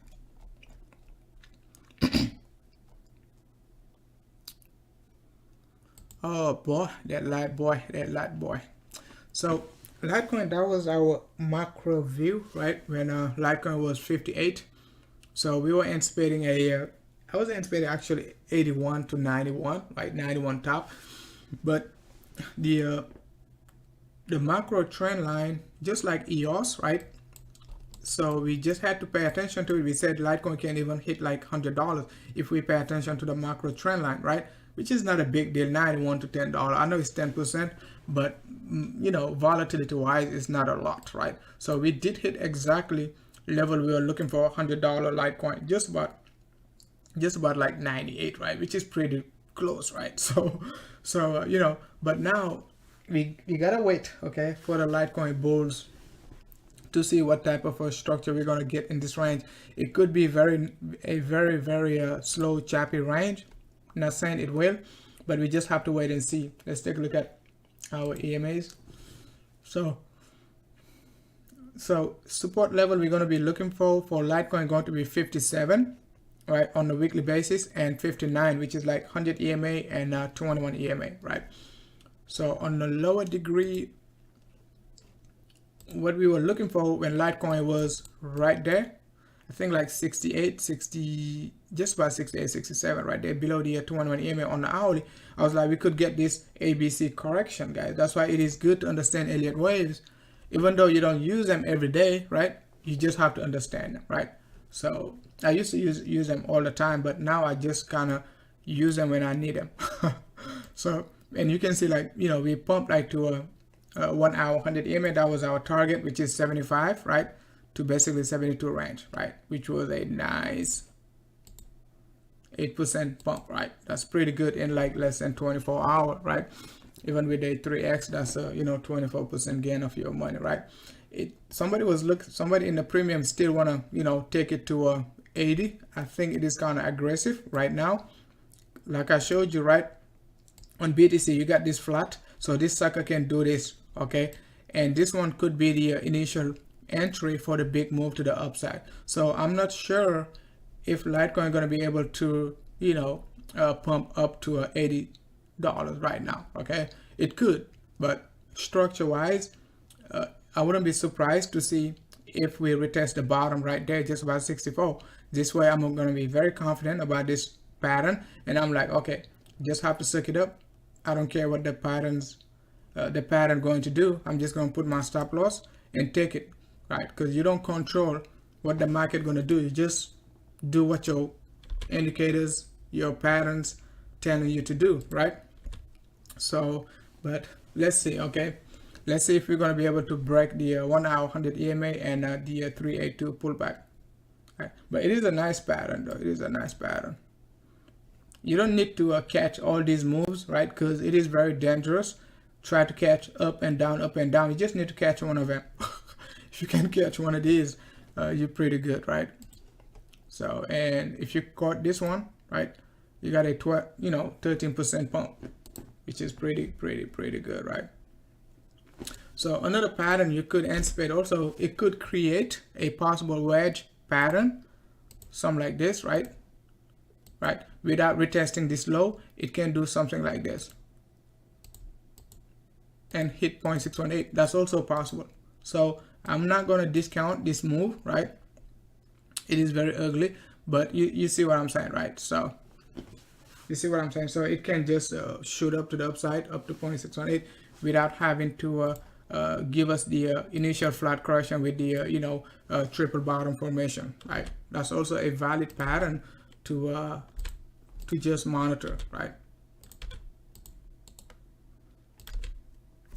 Oh boy, that light boy. So Litecoin, that was our macro view, right? When Litecoin was 58. So we were anticipating I was anticipating actually 81 to 91, right? 91 top. But the macro trend line, just like EOS, right? So we just had to pay attention to it. We said Litecoin can't even hit like $100 if we pay attention to the macro trend line, right? Which is not a big deal, $91 to $10. I know it's 10%, but you know, volatility wise, it's not a lot, right? So we did hit exactly level we were looking for, $100 Litecoin, just about like 98, right? Which is pretty close, right? So you know, but now we gotta wait, okay, for the Litecoin bulls to see what type of a structure we're gonna get in this range. It could be a very slow, choppy range. Not saying it will, but we just have to wait and see. Let's take a look at our EMAs. So support level we're going to be looking for Litecoin going to be 57, right, on a weekly basis, and 59, which is like 100 EMA and 21 EMA, right? So on the lower degree, what we were looking for when Litecoin was right there, I think like 68, 60, just about 68, 67, right there below the 21 EMA on the hourly. I was like, we could get this ABC correction, guys. That's why it is good to understand Elliott waves, even though you don't use them every day, right? You just have to understand them, right? So I used to use them all the time, but now I just kind of use them when I need them. So, and you can see, like, you know, we pumped like to a 1 hour 100 EMA. That was our target, which is 75, right, to basically 72 range, right, which was a nice 8% pump, right? That's pretty good in like less than 24 hours, right? Even with a 3x, that's a, you know, 24% gain of your money, right? Somebody in the premium still want to, you know, take it to 80. I think it is kind of aggressive right now. Like I showed you, right, on BTC you got this flat, so this sucker can do this, okay? And this one could be the initial entry for the big move to the upside. So I'm not sure if Litecoin going to be able to, you know, pump up to $80 right now, okay? It could, but structure wise, I wouldn't be surprised to see if we retest the bottom right there, just about 64. This way I'm going to be very confident about this pattern, and I'm like, okay, just have to suck it up. I don't care what the pattern going to do. I'm just going to put my stop loss and take it, right? Because you don't control what the market going to do. You just do what your indicators, your patterns telling you to do, right? So, but let's see, okay? Let's see if we're going to be able to break the 1 hour 100 EMA and the 382 pullback. Right? But it is a nice pattern, though. It is a nice pattern. You don't need to catch all these moves, right? Because it is very dangerous. Try to catch up and down, up and down. You just need to catch one of them. If you can catch one of these, you're pretty good, right? So, and if you caught this one, right, you got a 13% pump, which is pretty good, right? So another pattern you could anticipate also, it could create a possible wedge pattern, something like this, right? Right, without retesting this low, it can do something like this and hit 0.618. That's also possible. So I'm not going to discount this move, right? It is very ugly, but you see what I'm saying, right? So you see what I'm saying. So it can just shoot up to the upside, up to 0.618, without having to give us the initial flat correction with the triple bottom formation, right? That's also a valid pattern to just monitor, right?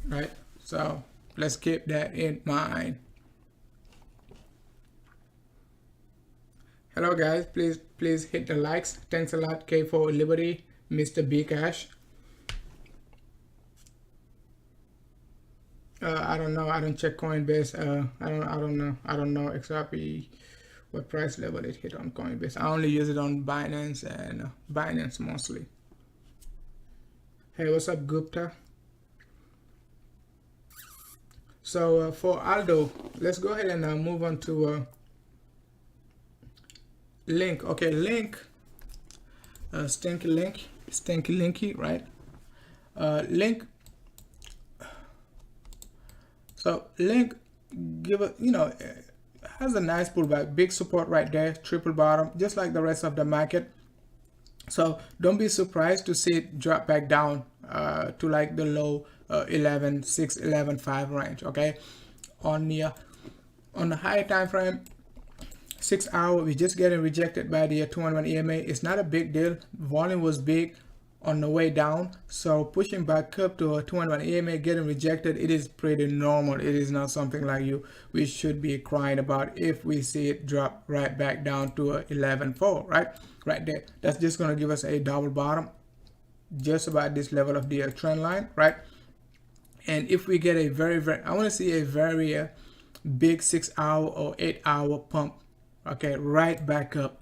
Right. So let's keep that in mind. Hello guys, please hit the likes. Thanks a lot, K for Liberty, Mr. B Cash. I don't know. I don't check Coinbase. I don't know XRP, what price level it hit on Coinbase. I only use it on Binance and Binance mostly. Hey, what's up, Gupta? So for Aldo, let's go ahead and move on to Link. Okay, Link, stinky linky, right? Link. So Link has a nice pullback, big support right there, triple bottom, just like the rest of the market. So don't be surprised to see it drop back down to like the low 11.6, 11.5 range. Okay, on the higher time frame, 6 hour, we're just getting rejected by the 211 EMA. It's not a big deal. Volume was big on the way down, so pushing back up to a 211 EMA, getting rejected, it is pretty normal. It is not something like we should be crying about if we see it drop right back down to a 11.4, right there. That's just going to give us a double bottom, just about this level of the trend line, right? And if we get a very I want to see a very big 6 hour or 8 hour pump, okay, right back up.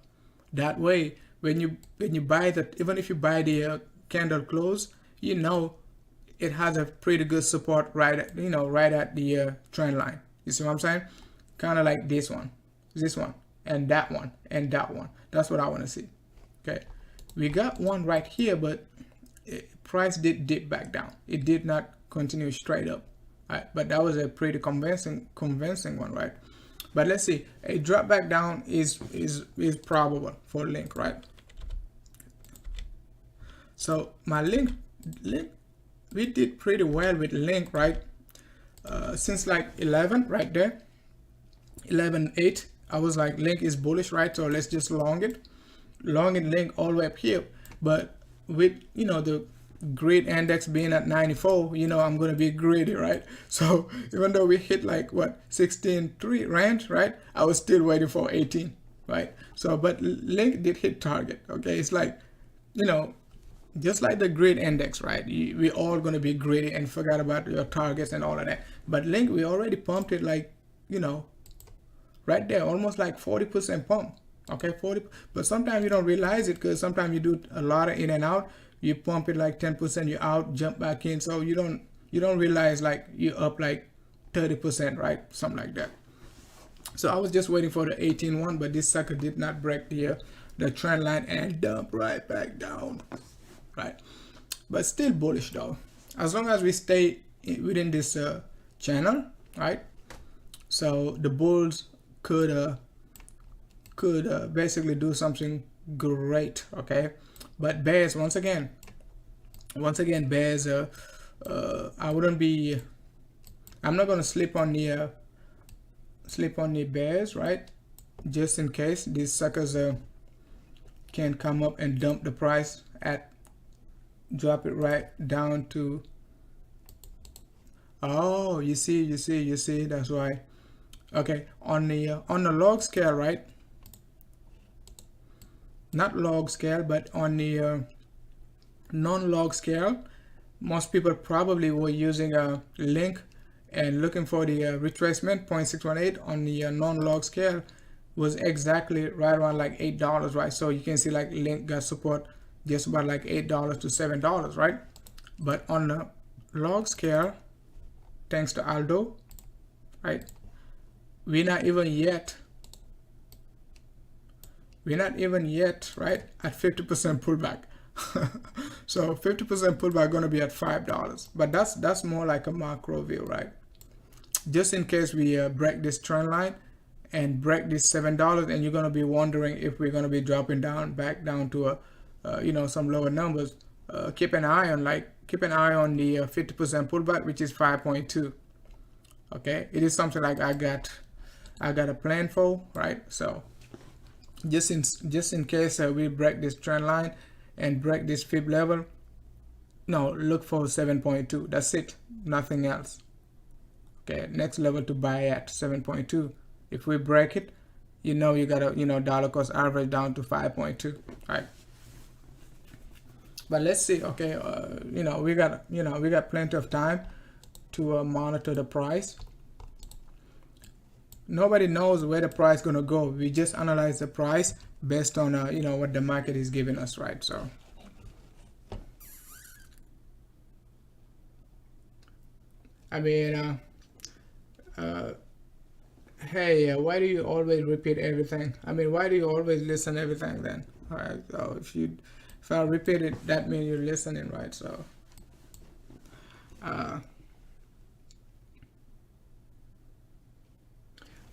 That way, when you buy even if you buy the candle close, it has a pretty good support right at the trend line. You see what I'm saying? Kind of like this one, and that one, and that one. That's what I want to see. Okay, we got one right here, but price did dip back down. It did not continue straight up, right? But that was a pretty convincing one, right? But let's see, a drop back down is probable for Link, right? So my Link, we did pretty well with Link, right? Since like 11 right there, 11.8, I was like, Link is bullish, right? So let's just long it Link all the way up here. But with, you know, the greed index being at 94, you know, I'm going to be greedy, right? So even though we hit like what 16.3 range, right, I was still waiting for 18, right? So but Link did hit target. Okay, it's like, you know, just like the greed index, right? We all going to be greedy and forget about your targets and all of that. But Link, we already pumped it, like, you know, right there, almost like 40% pump. Okay, 40. But sometimes you don't realize it, because sometimes you do a lot of in and out. You pump it like 10%, you out, jump back in, so you don't realize like you're up like 30%, right? Something like that. So I was just waiting for the 18 one, but this sucker did not break the trend line and dump right back down, right? But still bullish though, as long as we stay within this channel, right? So the bulls could basically do something great, okay? But bears, once again bears, I wouldn't be, I'm not gonna sleep on the bears, right? Just in case these suckers can come up and dump the price at, drop it right down to, oh, you see, that's why. Okay, on the log scale, right? Not log scale, but on the non-log scale, most people probably were using a Link and looking for the retracement 0.618 on the non-log scale was exactly right around like $8, right? So you can see like Link got support just about like $8 to $7, right? But on the log scale, thanks to Aldo, right, we're not even yet, right, at 50% pullback. So 50% pullback going to be at $5, but that's more like a macro view, right? Just in case we break this trend line and break this $7, and you're going to be wondering if we're going to be dropping down back down to a you know, some lower numbers. Keep an eye on the 50% pullback, which is 5.2. Okay, it is something like I got a plan for, right? So just in case we break this trend line and break this fib level, no, look for 7.2. That's it, nothing else. Okay, next level to buy at 7.2. If we break it, you know, you got a, you know, dollar cost average down to 5.2, right? But let's see. Okay, you know, we got plenty of time to monitor the price. Nobody knows where the price gonna go. We just analyze the price based on you know, what the market is giving us, right? So I mean, hey, why do you always repeat everything? I mean, why do you always listen to everything then? All right, so if I repeat it, that means you're listening, right? So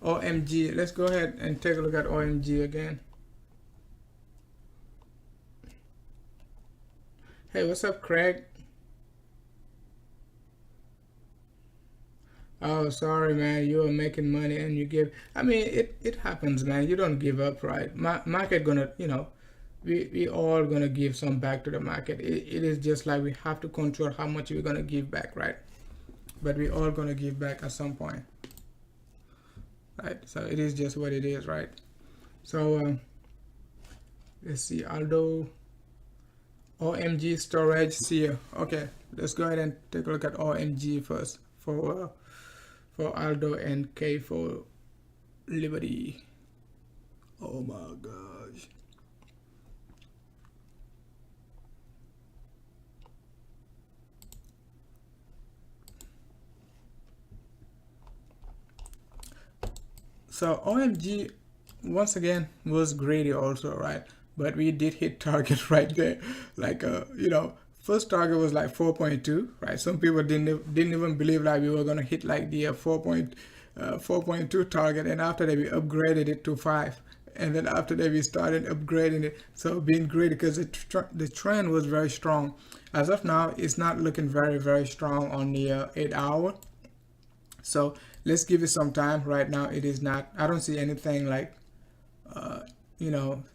OMG, let's go ahead and take a look at OMG again. Hey, what's up, Craig? Oh, sorry, man. You are making money and you give. I mean, it happens, man. You don't give up, right? Market gonna, you know, we all gonna give some back to the market. It is just like we have to control how much we're gonna give back, right? But we all gonna give back at some point, right? So it is just what it is, right? So let's see, Aldo, OMG storage here. Okay, let's go ahead and take a look at OMG first for Aldo and K for Liberty. Oh my gosh. So OMG once again was greedy also, right? But we did hit target right there. Like you know, first target was like 4.2, right? Some people didn't even believe like we were gonna hit like the 4.2 target, and after that we upgraded it to 5, and then after that we started upgrading it. So being greedy because the trend was very strong. As of now, it's not looking very strong on the 8 hour. So let's give it some time. Right now it is not, I don't see anything like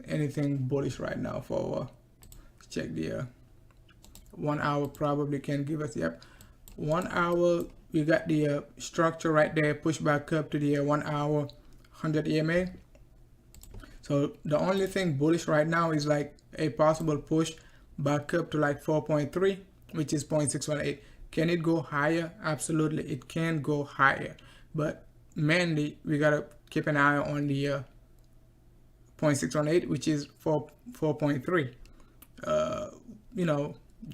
anything bullish right now for check the 1 hour. Probably can give us, yep, 1 hour. We got the structure right there, push back up to the 1 hour 100 EMA. So the only thing bullish right now is like a possible push back up to like 4.3, which is 0.618. Can it go higher? Absolutely, it can go higher, but mainly we gotta keep an eye on the 0.618, which is 4.3.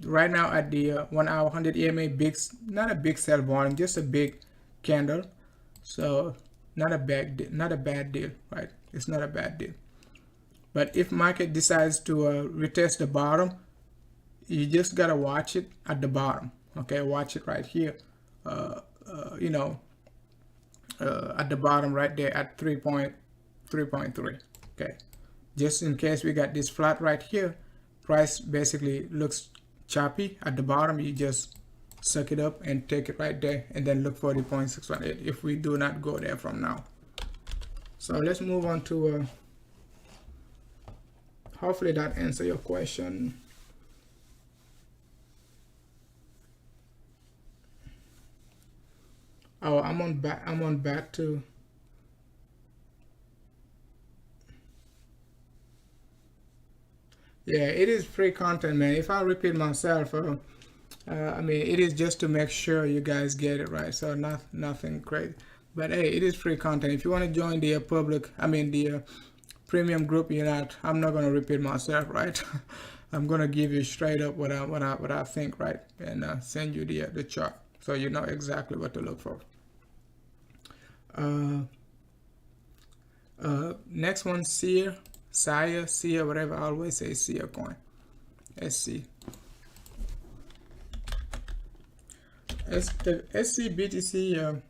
Right now at the 1 hour 100 EMA, not a big sell volume, just a big candle. So not a bad deal, right? It's not a bad deal. But if market decides to retest the bottom, you just gotta watch it at the bottom. Okay, watch it right here. At the bottom right there at 3.3. Okay, just in case we got this flat right here, price basically looks choppy at the bottom. You just suck it up and take it right there, and then look for the 0.618 if we do not go there from now. So let's move on to hopefully that answer your question. Oh, I'm on back to yeah, it is free content, man. If I repeat myself, I mean, it is just to make sure you guys get it right. So nothing crazy, but hey, it is free content. If you want to join the the premium group, I'm not gonna repeat myself, right? I'm gonna give you straight up what I think, right, and send you the chart so you know exactly what to look for. Next one, Seer, whatever. I always say Seer coin, SC. The SC BTC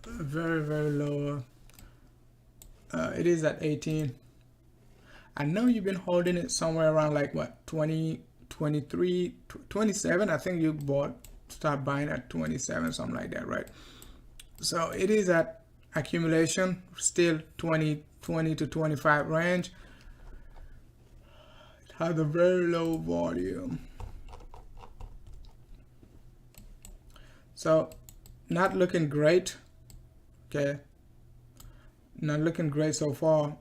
very low. It is at 18. I know you've been holding it somewhere around like what, 20, 23, 27. I think you start buying at 27, something like that, right? So it is at accumulation, still 20 to 25 range. It has a very low volume, so not looking great. Okay, not looking great so far.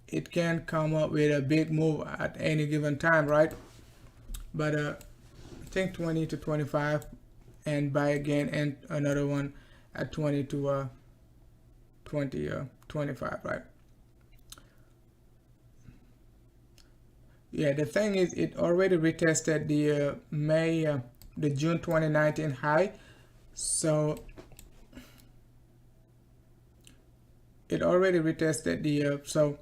It can come up with a big move at any given time, right? But I think 20 to 25, and buy again, and another one at 20 to 25, right? Yeah, the thing is, it already retested the June 2019 high, so it already retested the so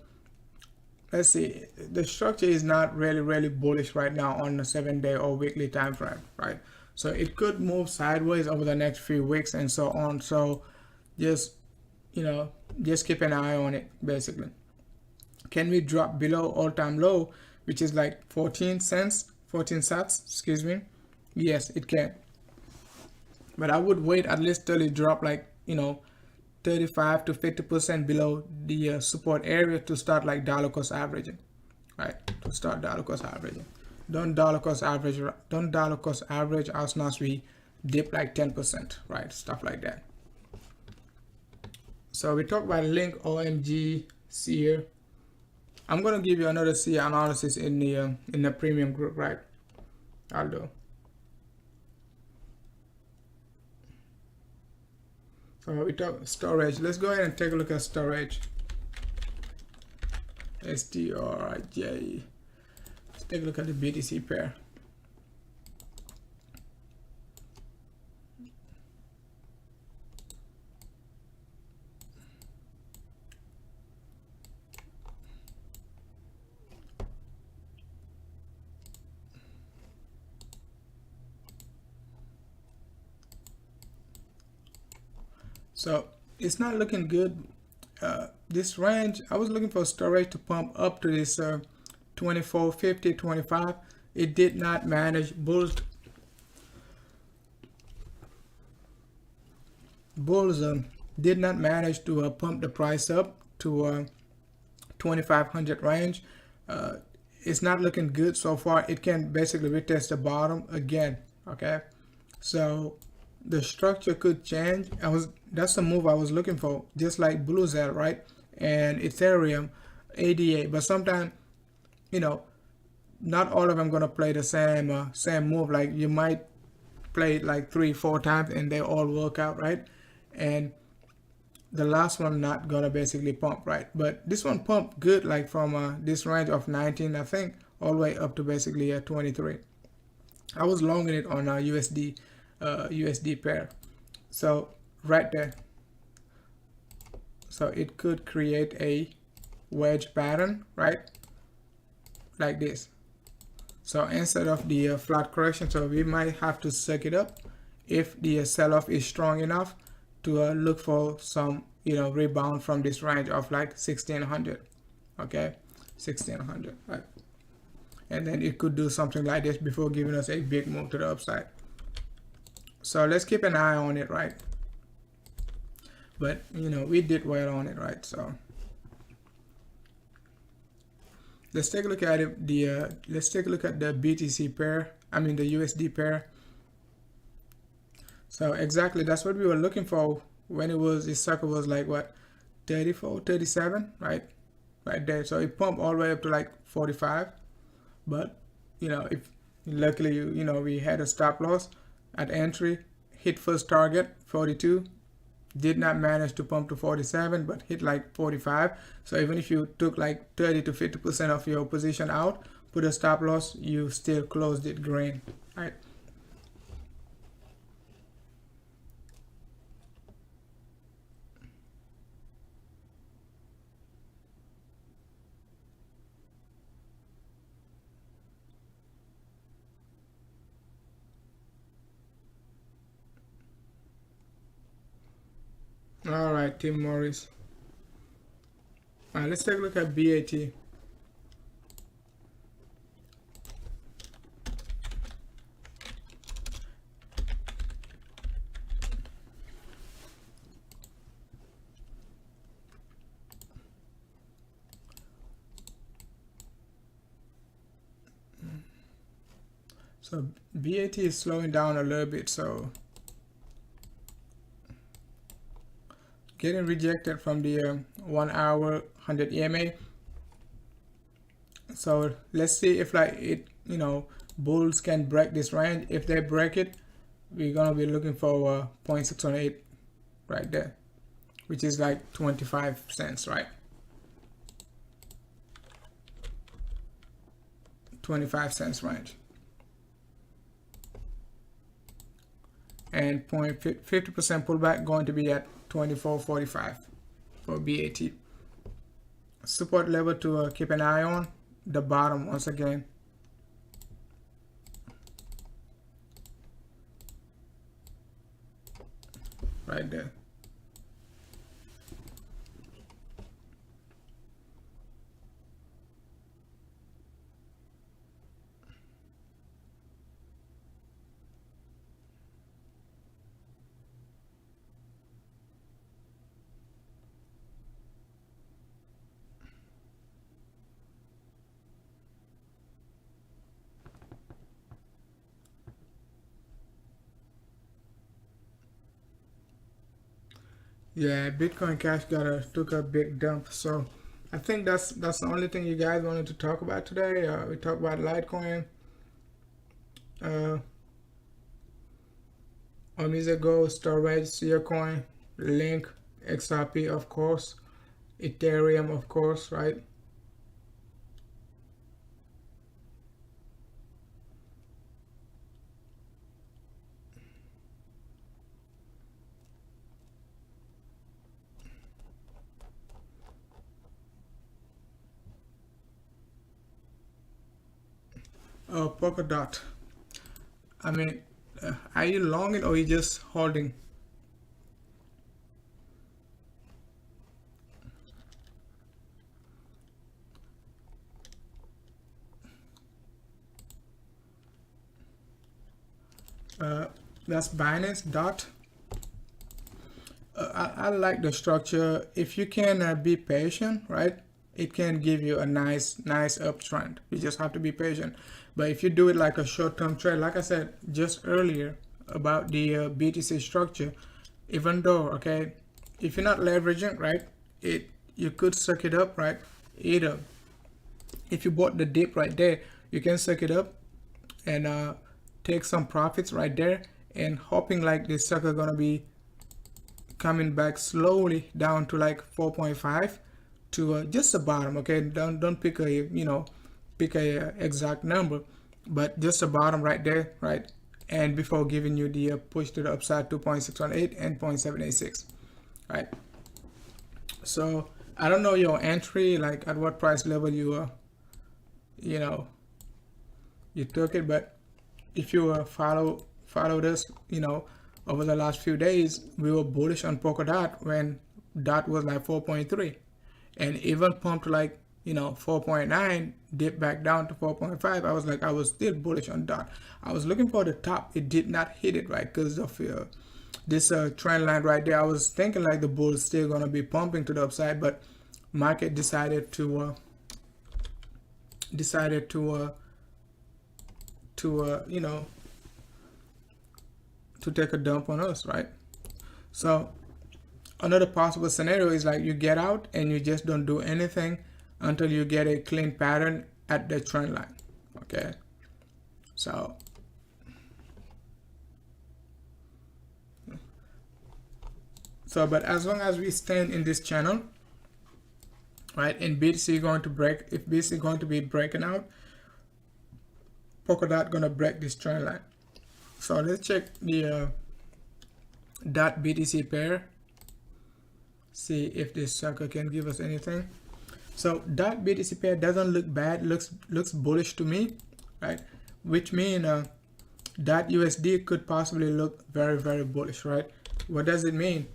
let's see, the structure is not really bullish right now on the 7-day or weekly time frame, right? So it could move sideways over the next few weeks and so on. So just keep an eye on it, basically. Can we drop below all-time low, which is like 14 sats, excuse me? Yes, it can, but I would wait at least till it drop like 35 to 50% below the support area to start like dollar cost averaging, right? To start dollar cost averaging. Don't dollar cost average as soon as we dip like 10%, right? Stuff like that. So we talked about Link, OMG, Seer. I'm gonna give you another Seer analysis in the premium group, right? I'll do. So we talk storage. Let's go ahead and take a look at storage. STRJ. Let's take a look at the BTC pair. So it's not looking good. This range, I was looking for storage to pump up to this 24.50, 25. It did not manage. Bulls bulls did not manage to pump the price up to 2500 range. It's not looking good so far. It can basically retest the bottom again. Okay, so the structure could change. That's the move I was looking for, just like Blue Zell, right? And Ethereum, ADA. But sometimes, you know, not all of them gonna play the same move. Like you might play it like 3-4 times and they all work out, right? And the last one not gonna basically pump, right? But this one pumped good, like from this range of 19, I think, all the way up to basically 23. I was longing it on USD pair, so right there. So it could create a wedge pattern, right? Like this. So instead of the flat correction, so we might have to suck it up if the sell-off is strong enough to look for some, rebound from this range of like 1600. Okay, 1600, right? And then it could do something like this before giving us a big move to the upside. So let's keep an eye on it, right? But we did well on it, right? So let's take a look at it. Let's take a look at the BTC pair. I mean the USD pair. So exactly, that's what we were looking for when this sucker was like what, 34, 37, right? Right there. So it pumped all the way up to like 45. But if luckily we had a stop loss at entry, hit first target 42, did not manage to pump to 47, but hit like 45. So even if you took like 30 to 50% of your position out, put a stop loss, you still closed it green, right? All right, Tim Morris. All right, let's take a look at BAT. So BAT is slowing down a little bit, so getting rejected from the 1 hour 100 EMA. So let's see if like it, bulls can break this range. If they break it, we're gonna be looking for 0.618 right there, which is like 25 cents, right? 25 cents range. And 50% pullback going to be at 24.45 for BAT. Support level to keep an eye on, the bottom once again. Right there. Yeah, Bitcoin Cash took a big dump. So I think that's the only thing you guys wanted to talk about today. We talked about Litecoin, OMG Go, Storage, Coin, Link, XRP, of course, Ethereum, of course, right? Polkadot. I mean, are you long it or you just holding? That's Binance dot. I like the structure. If you can be patient, right, it can give you a nice uptrend. You just have to be patient. But if you do it like a short-term trade, like I said just earlier about the BTC structure, even though, okay, if you're not leveraging, right, you could suck it up, right? Either if you bought the dip right there, you can suck it up and take some profits right there, and hoping like this sucker gonna be coming back slowly down to like 4.5 to just the bottom. Okay, don't pick a pick a exact number, but just the bottom right there, right? And before giving you the push to the upside to 0.618 and 0.786, right? So I don't know your entry, like at what price level you you took it, but if you followed us, over the last few days, we were bullish on Polkadot when dot was like 4.3, and even pumped like 4.9, dipped back down to 4.5. I was still bullish on dot. I was looking for the top. It did not hit it, right, because of this trend line right there. I was thinking like the bull is still gonna be pumping to the upside, but market decided to to take a dump on us, right? So another possible scenario is like you get out and you just don't do anything until you get a clean pattern at the trend line. Okay, so but as long as we stand in this channel, right, and BTC going to break, if BTC going to be breaking out, Polkadot gonna break this trend line. So let's check the dot BTC pair, see if this sucker can give us anything. So dot BTC pair doesn't look bad, looks bullish to me, right? Which means dot USD could possibly look very, very bullish, right? What does it mean?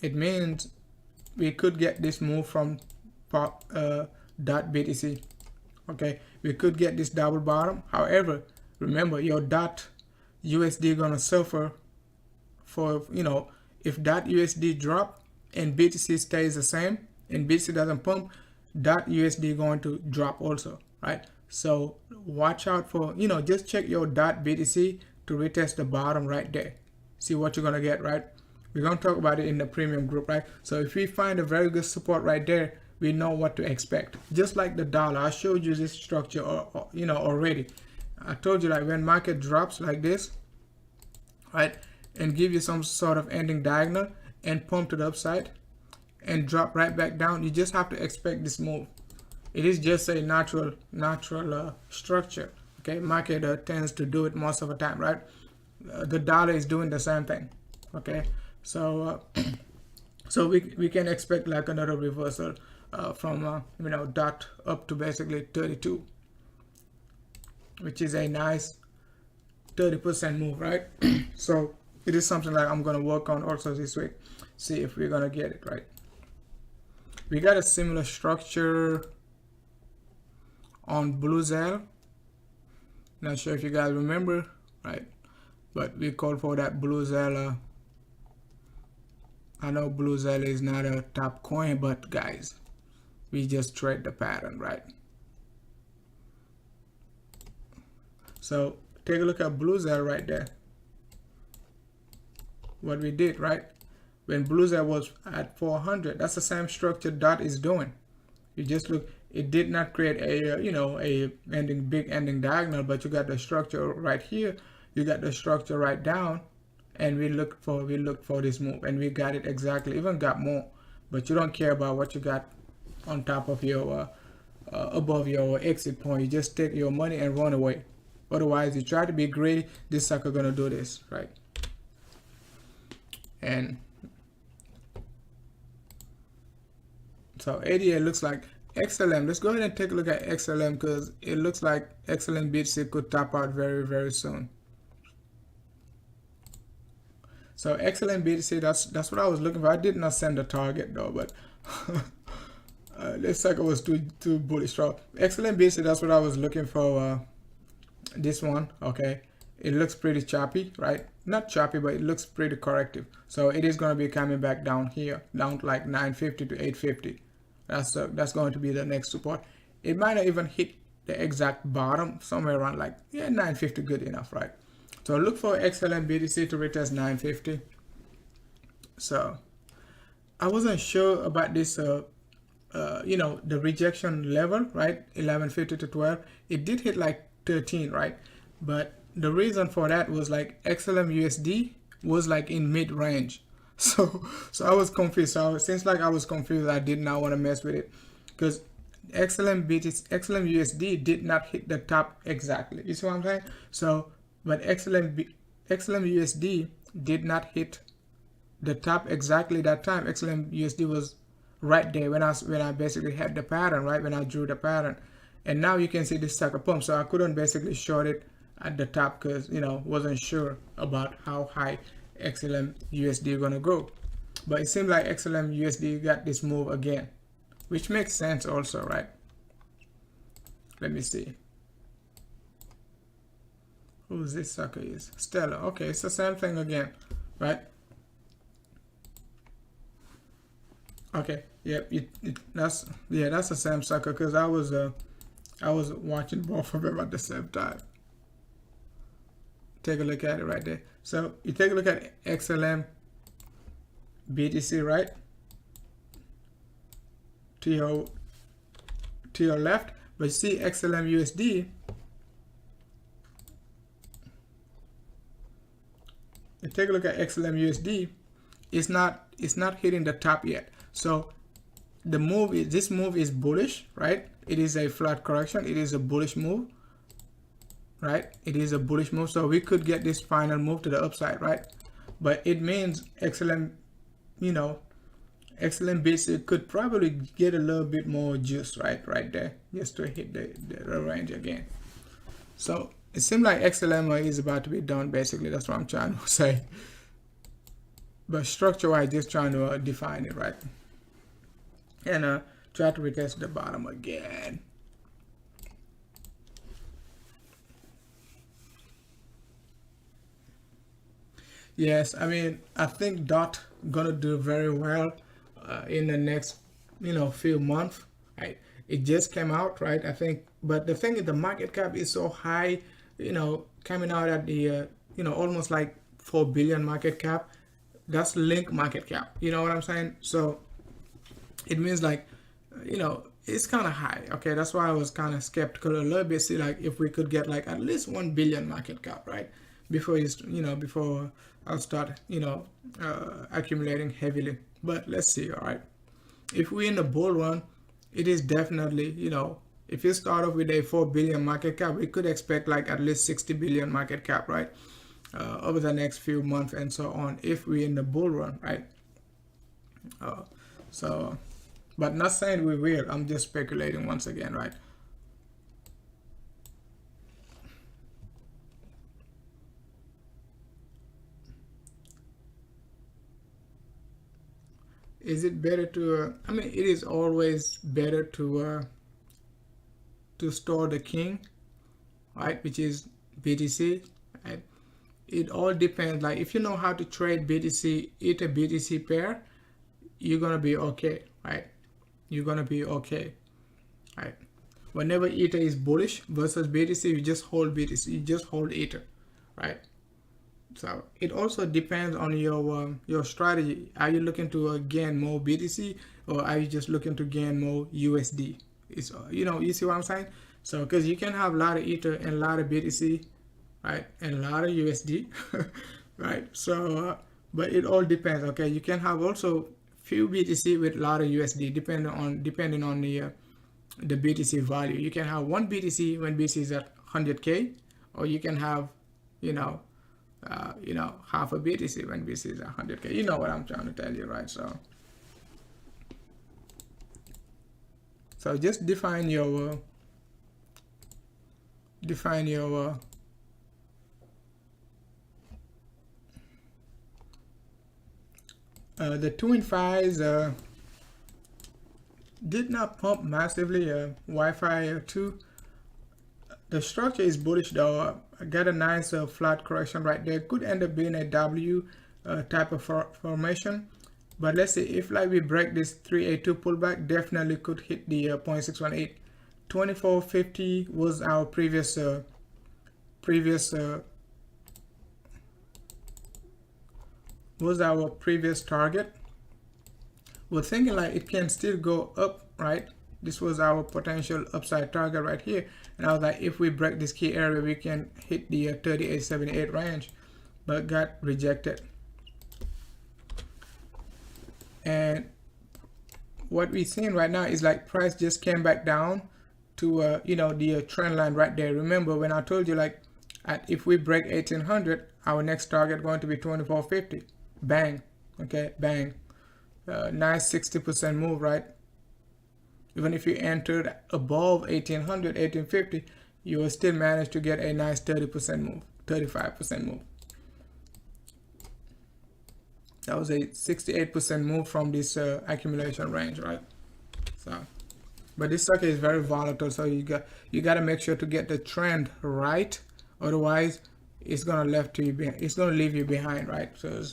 It means we could get this move from dot BTC. Okay, we could get this double bottom. However, remember your dot USD gonna suffer for, if dot USD drop and BTC stays the same and BTC doesn't pump, dot USD going to drop also, right? So watch out for, just check your dot BTC to retest the bottom right there. See what you're gonna get, right? We're gonna talk about it in the premium group, right? So if we find a very good support right there, we know what to expect. Just like the dollar, I showed you this structure, already. I told you, like, when market drops like this, right, and give you some sort of ending diagonal and pump to the upside and drop right back down, you just have to expect this move. It is just a natural structure. Okay, market tends to do it most of the time, right? The dollar is doing the same thing. Okay, so so we can expect like another reversal from dot up to basically 32, which is a nice 30% move, right? So it is something like I'm gonna work on also this week, see if we're gonna get it right. We got a similar structure on Bluezell. Not sure if you guys remember, right? But we called for that Bluezell. I know Bluezell is not a top coin, but guys, we just trade the pattern, right? So take a look at Bluezell right there. What we did, right? When Bluezell was at 400, that's the same structure dot is doing. You just look, it did not create a a big ending diagonal, but you got the structure right here, you got the structure right down, and we looked for this move, and we got it exactly, even got more. But you don't care about what you got on top of your above your exit point. You just take your money and run away. Otherwise, you try to be greedy, this sucker gonna do this, right? And so ADA looks like XLM. Let's go ahead and take a look at XLM, because it looks like XLM BTC could top out very, very soon. So XLM BTC, that's what I was looking for. I did not send a target though, but this sucker was too bullish. So XLM BTC, that's what I was looking for. This one, okay, it looks pretty choppy, right? not choppy, but it looks pretty corrective. So it is going to be coming back down here, down to like 950 to 850. That's going to be the next support. It might not even hit the exact bottom, somewhere around like, yeah, 950, good enough, right? So look for XLM BTC to retest 950. So I wasn't sure about this, you know, the rejection level, right? 1150 to 12. It did hit like 13, right? But the reason for that was like XLM USD was like in mid range. So I was confused. So since like I was confused, I did not want to mess with it, because XLM USD did not hit the top exactly. You see what I'm saying? So, but XLM USD did not hit the top exactly that time. XLM USD was right there when I basically had the pattern, right, when I drew the pattern. And now you can see this sucker pump. So I couldn't basically short it at the top because, you know, wasn't sure about how high XLM USD gonna go. But it seems like XLM USD got this move again, which makes sense also, right? Let me see. Who's this sucker is? Stellar. Okay, it's the same thing again, right? Okay, yep, that's the same sucker, because I was watching both of them at the same time. Take a look at it right there. So you take a look at XLM BTC, right? To your left, but you see XLM USD. You take a look at XLM USD. It's not hitting the top yet. So this move is bullish, right? It is a flat correction. It is a bullish move, right? It is a bullish move. So we could get this final move to the upside, right? But it means XLM, you know, XLM BTC could probably get a little bit more juice, right there, just to hit the range again. So it seems like XLM is about to be done, basically. That's what I'm trying to say. But structure-wise, just trying to define it, right? And try to retest the bottom again. Yes, I mean, I think DOT gonna do very well in the next, you know, few months, right? It just came out, right? I think, but the thing is, the market cap is so high, you know, coming out at the, you know, almost like 4 billion market cap. That's Link market cap. You know what I'm saying? So it means like, you know, it's kind of high. Okay, that's why I was kind of skeptical a little bit. See, like if we could get like at least 1 billion market cap, right? Before before I'll start, you know, accumulating heavily. But let's see. All right, if we're in the bull run, it is definitely, you know, if you start off with a 4 billion market cap, we could expect like at least 60 billion market cap, right? Over the next few months and so on, if we're in the bull run, right? But not saying we will. I'm just speculating once again, right? Is it better to? I mean, it is always better to store the king, right? Which is BTC, right? It all depends. Like if you know how to trade BTC, Ether BTC pair, you're gonna be okay, right? You're gonna be okay, right? Whenever Ether is bullish versus BTC, you just hold BTC, you just hold Ether, right? So it also depends on your strategy. Are you looking to gain more BTC, or are you just looking to gain more USD? It's, you know, you see what I'm saying? So because you can have a lot of Ether and a lot of BTC, right, and a lot of USD, right? So but it all depends. Okay, you can have also few BTC with a lot of USD, depending on the BTC value. You can have one BTC when BTC is at 100K, or you can have, you know, half a BTC when BTC is at 100K. You know what I'm trying to tell you, right? So just define your the 2 and 5s did not pump massively. Wi-Fi 2, the structure is bullish though. got a nice flat correction right there. Could end up being a W type of formation, but let's see if like we break this 382 pullback, definitely could hit the 0.618. 2450 was our previous target. We're thinking like it can still go up, right? This was our potential upside target right here, and I was like, if we break this key area, we can hit the 3878 range, but got rejected. And what we're seeing right now is like price just came back down to you know, the trend line right there. Remember when I told you like if we break 1800, our next target going to be 2450. Bang. Okay, bang. Nice 60% move, right? Even if you entered above 1800, 1850, you will still manage to get a nice 30% move, 35% move. That was a 68% move from this accumulation range, right? So, but this sucker is very volatile, so you got to make sure to get the trend right. Otherwise, it's gonna leave you behind, right? So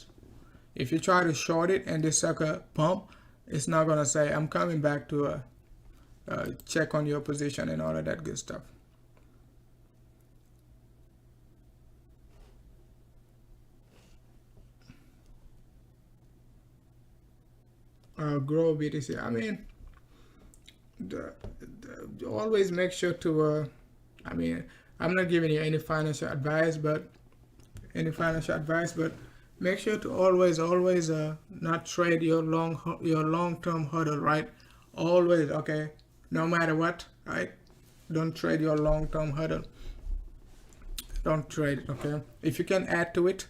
if you try to short it and this sucker pump, it's not gonna say I'm coming back to check on your position and all of that good stuff. Grow BTC. I mean, always make sure to. I mean, I'm not giving you any financial advice, but make sure to always not trade your long-term hodl, right? Always, okay, no matter what, right? Don't trade your long-term hodl. Don't trade it, okay? If you can add to it,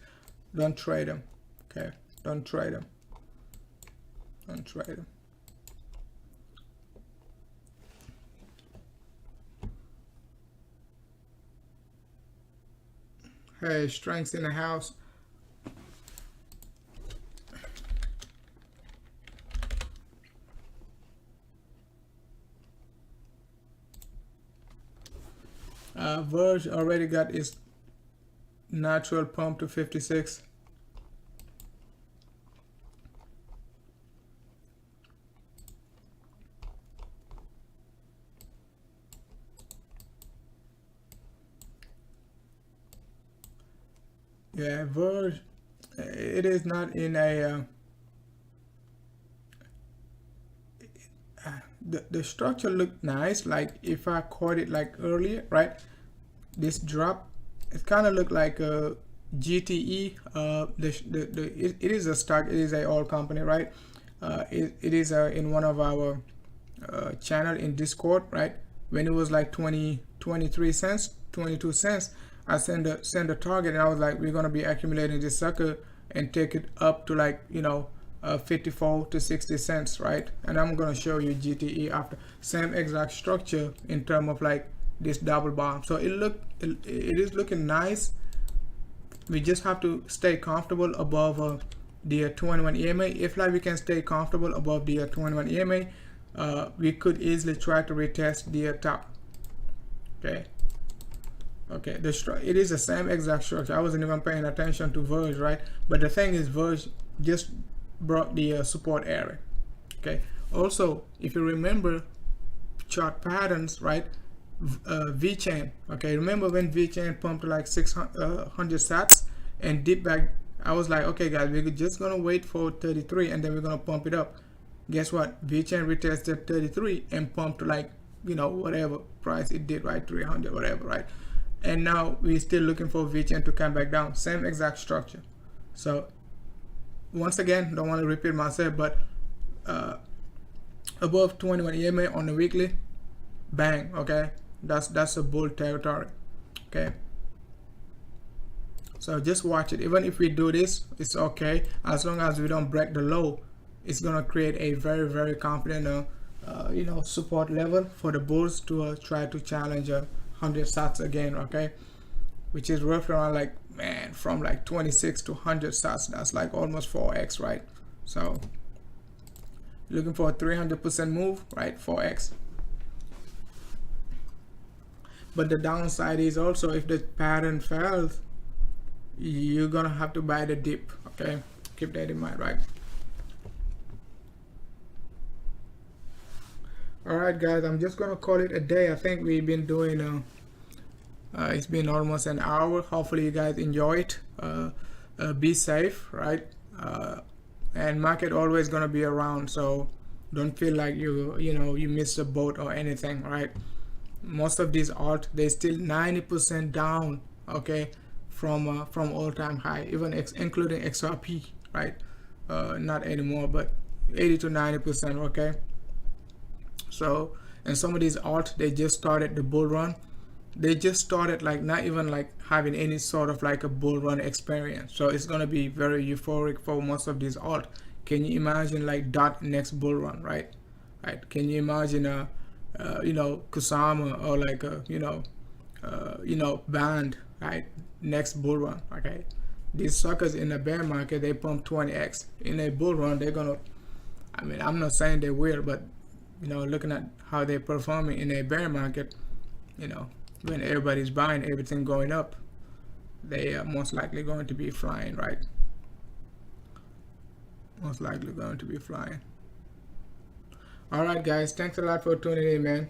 don't trade them, okay? Don't trade them. Don't trade them. Hey, strengths in the house. Verge already got its natural pump to 56. Yeah, Verge, it is not in a the structure looked nice. Like if I caught it like earlier, right? This drop, it kind of looked like a GTE. It is a stock. It is a all company, right? It is in one of our channel in Discord, right? When it was like 23 cents, 22 cents. I send a target, and I was like, we're gonna be accumulating this sucker and take it up to like 54 to 60 cents, right? And I'm gonna show you GTE after. Same exact structure in terms of like this double bottom. So it is looking nice. We just have to stay comfortable above the 21 EMA. If like we can stay comfortable above the 21 EMA, we could easily try to retest the top. Okay, it is the same exact structure. I wasn't even paying attention to Verge, right? But the thing is, Verge just brought the support area. Okay. Also, if you remember chart patterns, right? VChain. Okay, remember when VChain pumped to like 600 sats and dipped back? I was like, okay, guys, we're just gonna wait for 33 and then we're gonna pump it up. Guess what? VChain retested 33 and pumped to like whatever price it did, right? 300, whatever, right? And now we're still looking for VChain to come back down. Same exact structure. So once again, don't want to repeat myself, but above 21 EMA on the weekly, bang. Okay, that's a bull territory. Okay, so just watch it. Even if we do this, it's okay, as long as we don't break the low. It's gonna create a very, very confident support level for the bulls to try to challenge 100 sats again. Okay, which is roughly around like, man, from like 26 to 100 sats. That's like almost 4x, right? So looking for a 300% move, right? 4x. But the downside is also, if the pattern fails, you're gonna have to buy the dip. Okay, keep that in mind, right? All right, guys, I'm just gonna call it a day. I think we've been doing it's been almost an hour. Hopefully you guys enjoy it. Be safe, right? And market always gonna be around, so don't feel like you missed a boat or anything, right? Most of these alt, they still 90% down, okay, from all-time high, even including XRP, right? Not anymore, but 80 to 90%, okay. So, and some of these alt, they just started the bull run. They just started like not even like having any sort of like a bull run experience. So it's gonna be very euphoric for most of these alt. Can you imagine like dot next bull run, right? Right? Can you imagine Kusama, or like a band, right? Next bull run, okay? These suckers in the bear market, they pump 20x. In a bull run, they're gonna, I mean, I'm not saying they will, but looking at how they're performing in a bear market, when everybody's buying, everything going up, they are most likely going to be flying, right? Most likely going to be flying. All right, guys, thanks a lot for tuning in, man.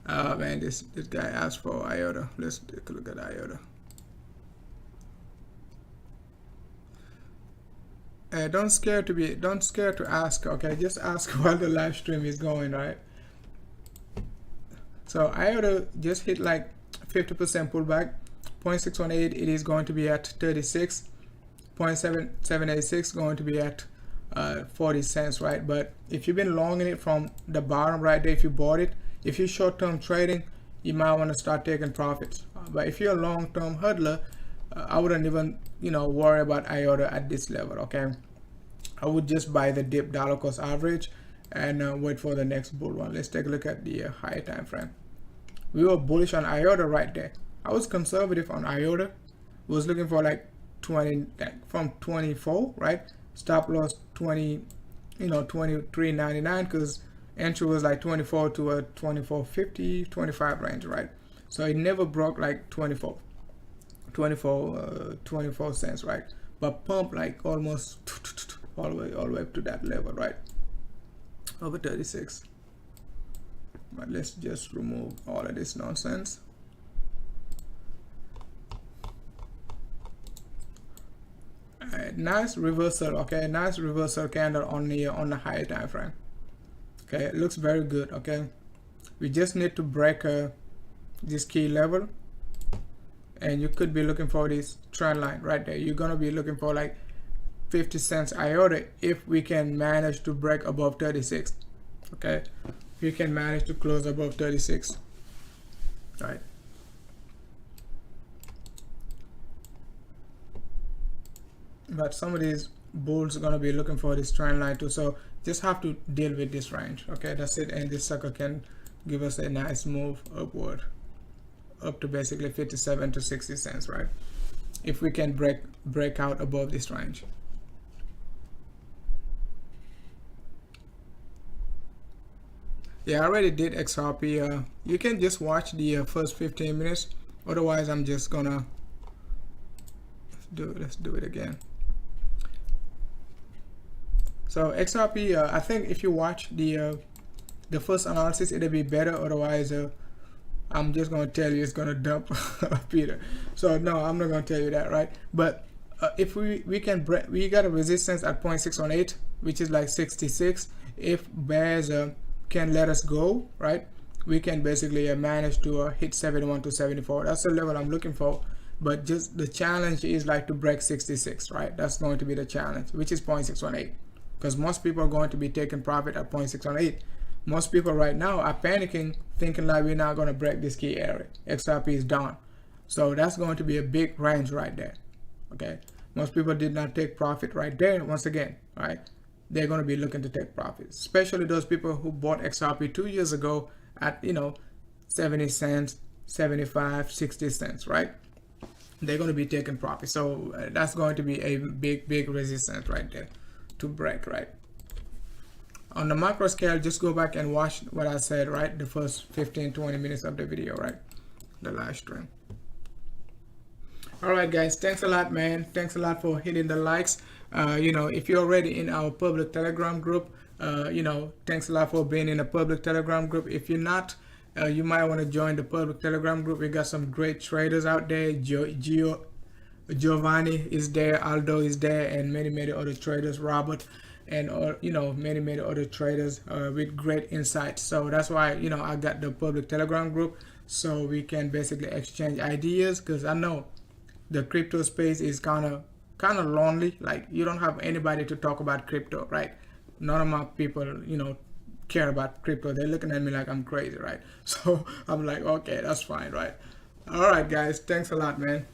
Man, this guy asked for IOTA. Let's take a look at IOTA. Don't scare to ask, okay? Just ask while the live stream is going, right? So IOTA just hit like 50% pullback. 0.618, it is going to be at 36. 0.786 going to be at 40 cents, right? But if you've been longing it from the bottom right there, if you bought it, if you're short-term trading, you might want to start taking profits. But if you're a long-term hodler, I wouldn't even worry about IOTA at this level, okay? I would just buy the dip dollar cost average and wait for the next bull run. Let's take a look at the higher time frame. We were bullish on IOTA right there. I was conservative on IOTA. Was looking for like 20, from 24, right? Stop loss 20, 23.99, because entry was like 24 to a 24.50, 25 range, right? So it never broke like 24 cents, right? But pump like almost all the way up to that level, right? Over 36. But let's just remove all of this nonsense. Alright, nice reversal, okay? Nice reversal candle on the higher time frame. Okay, it looks very good, okay? We just need to break this key level, and you could be looking for this trend line right there. You're gonna be looking for like 50 cents IOTA if we can manage to break above 36. Okay, if you can manage to close above 36, right? But some of these bulls are gonna be looking for this trend line too, so just have to deal with this range. Okay, that's it. And this sucker can give us a nice move upward, up to basically 57 to 60 cents, right? If we can break out above this range. Yeah, I already did XRP. You can just watch the first 15 minutes. Otherwise, I'm just gonna let's do it again. So XRP, I think if you watch the first analysis, it'll be better. Otherwise, I'm just gonna tell you it's gonna dump Peter. So no, I'm not gonna tell you that, right? But if we can break, we got a resistance at 0.618, which is like 66. If bears can let us go, right, we can basically manage to hit 71 to 74. That's the level I'm looking for. But just the challenge is like to break 66, right? That's going to be the challenge, which is 0.618. Because most people are going to be taking profit at 0.618. Most people right now are panicking, thinking like we're not going to break this key area. XRP is down. So that's going to be a big range right there. Okay. Most people did not take profit right there. Once again, right? They're going to be looking to take profits, especially those people who bought XRP 2 years ago at, 70 cents, 75, 60 cents, right? They're going to be taking profit. So that's going to be a big resistance right there to break, right? On the macro scale, just go back and watch what I said, right? The first 15-20 minutes of the video, right? The live stream. All right, guys, thanks a lot, man. Thanks a lot for hitting the likes. You know, if you're already in our public Telegram group, you know, thanks a lot for being in the public Telegram group. If you're not, you might want to join the public Telegram group. We got some great traders out there. Giovanni is there, Aldo is there, and many other traders, Robert, and you know, many other traders with great insights. So that's why, you know, I got the public Telegram group, so we can basically exchange ideas, because I know the crypto space is kind of lonely. Like, you don't have anybody to talk about crypto, right? None of my people, you know, care about crypto. They're looking at me like I'm crazy, right? So I'm like, okay, that's fine, right? All right, guys, thanks a lot, man.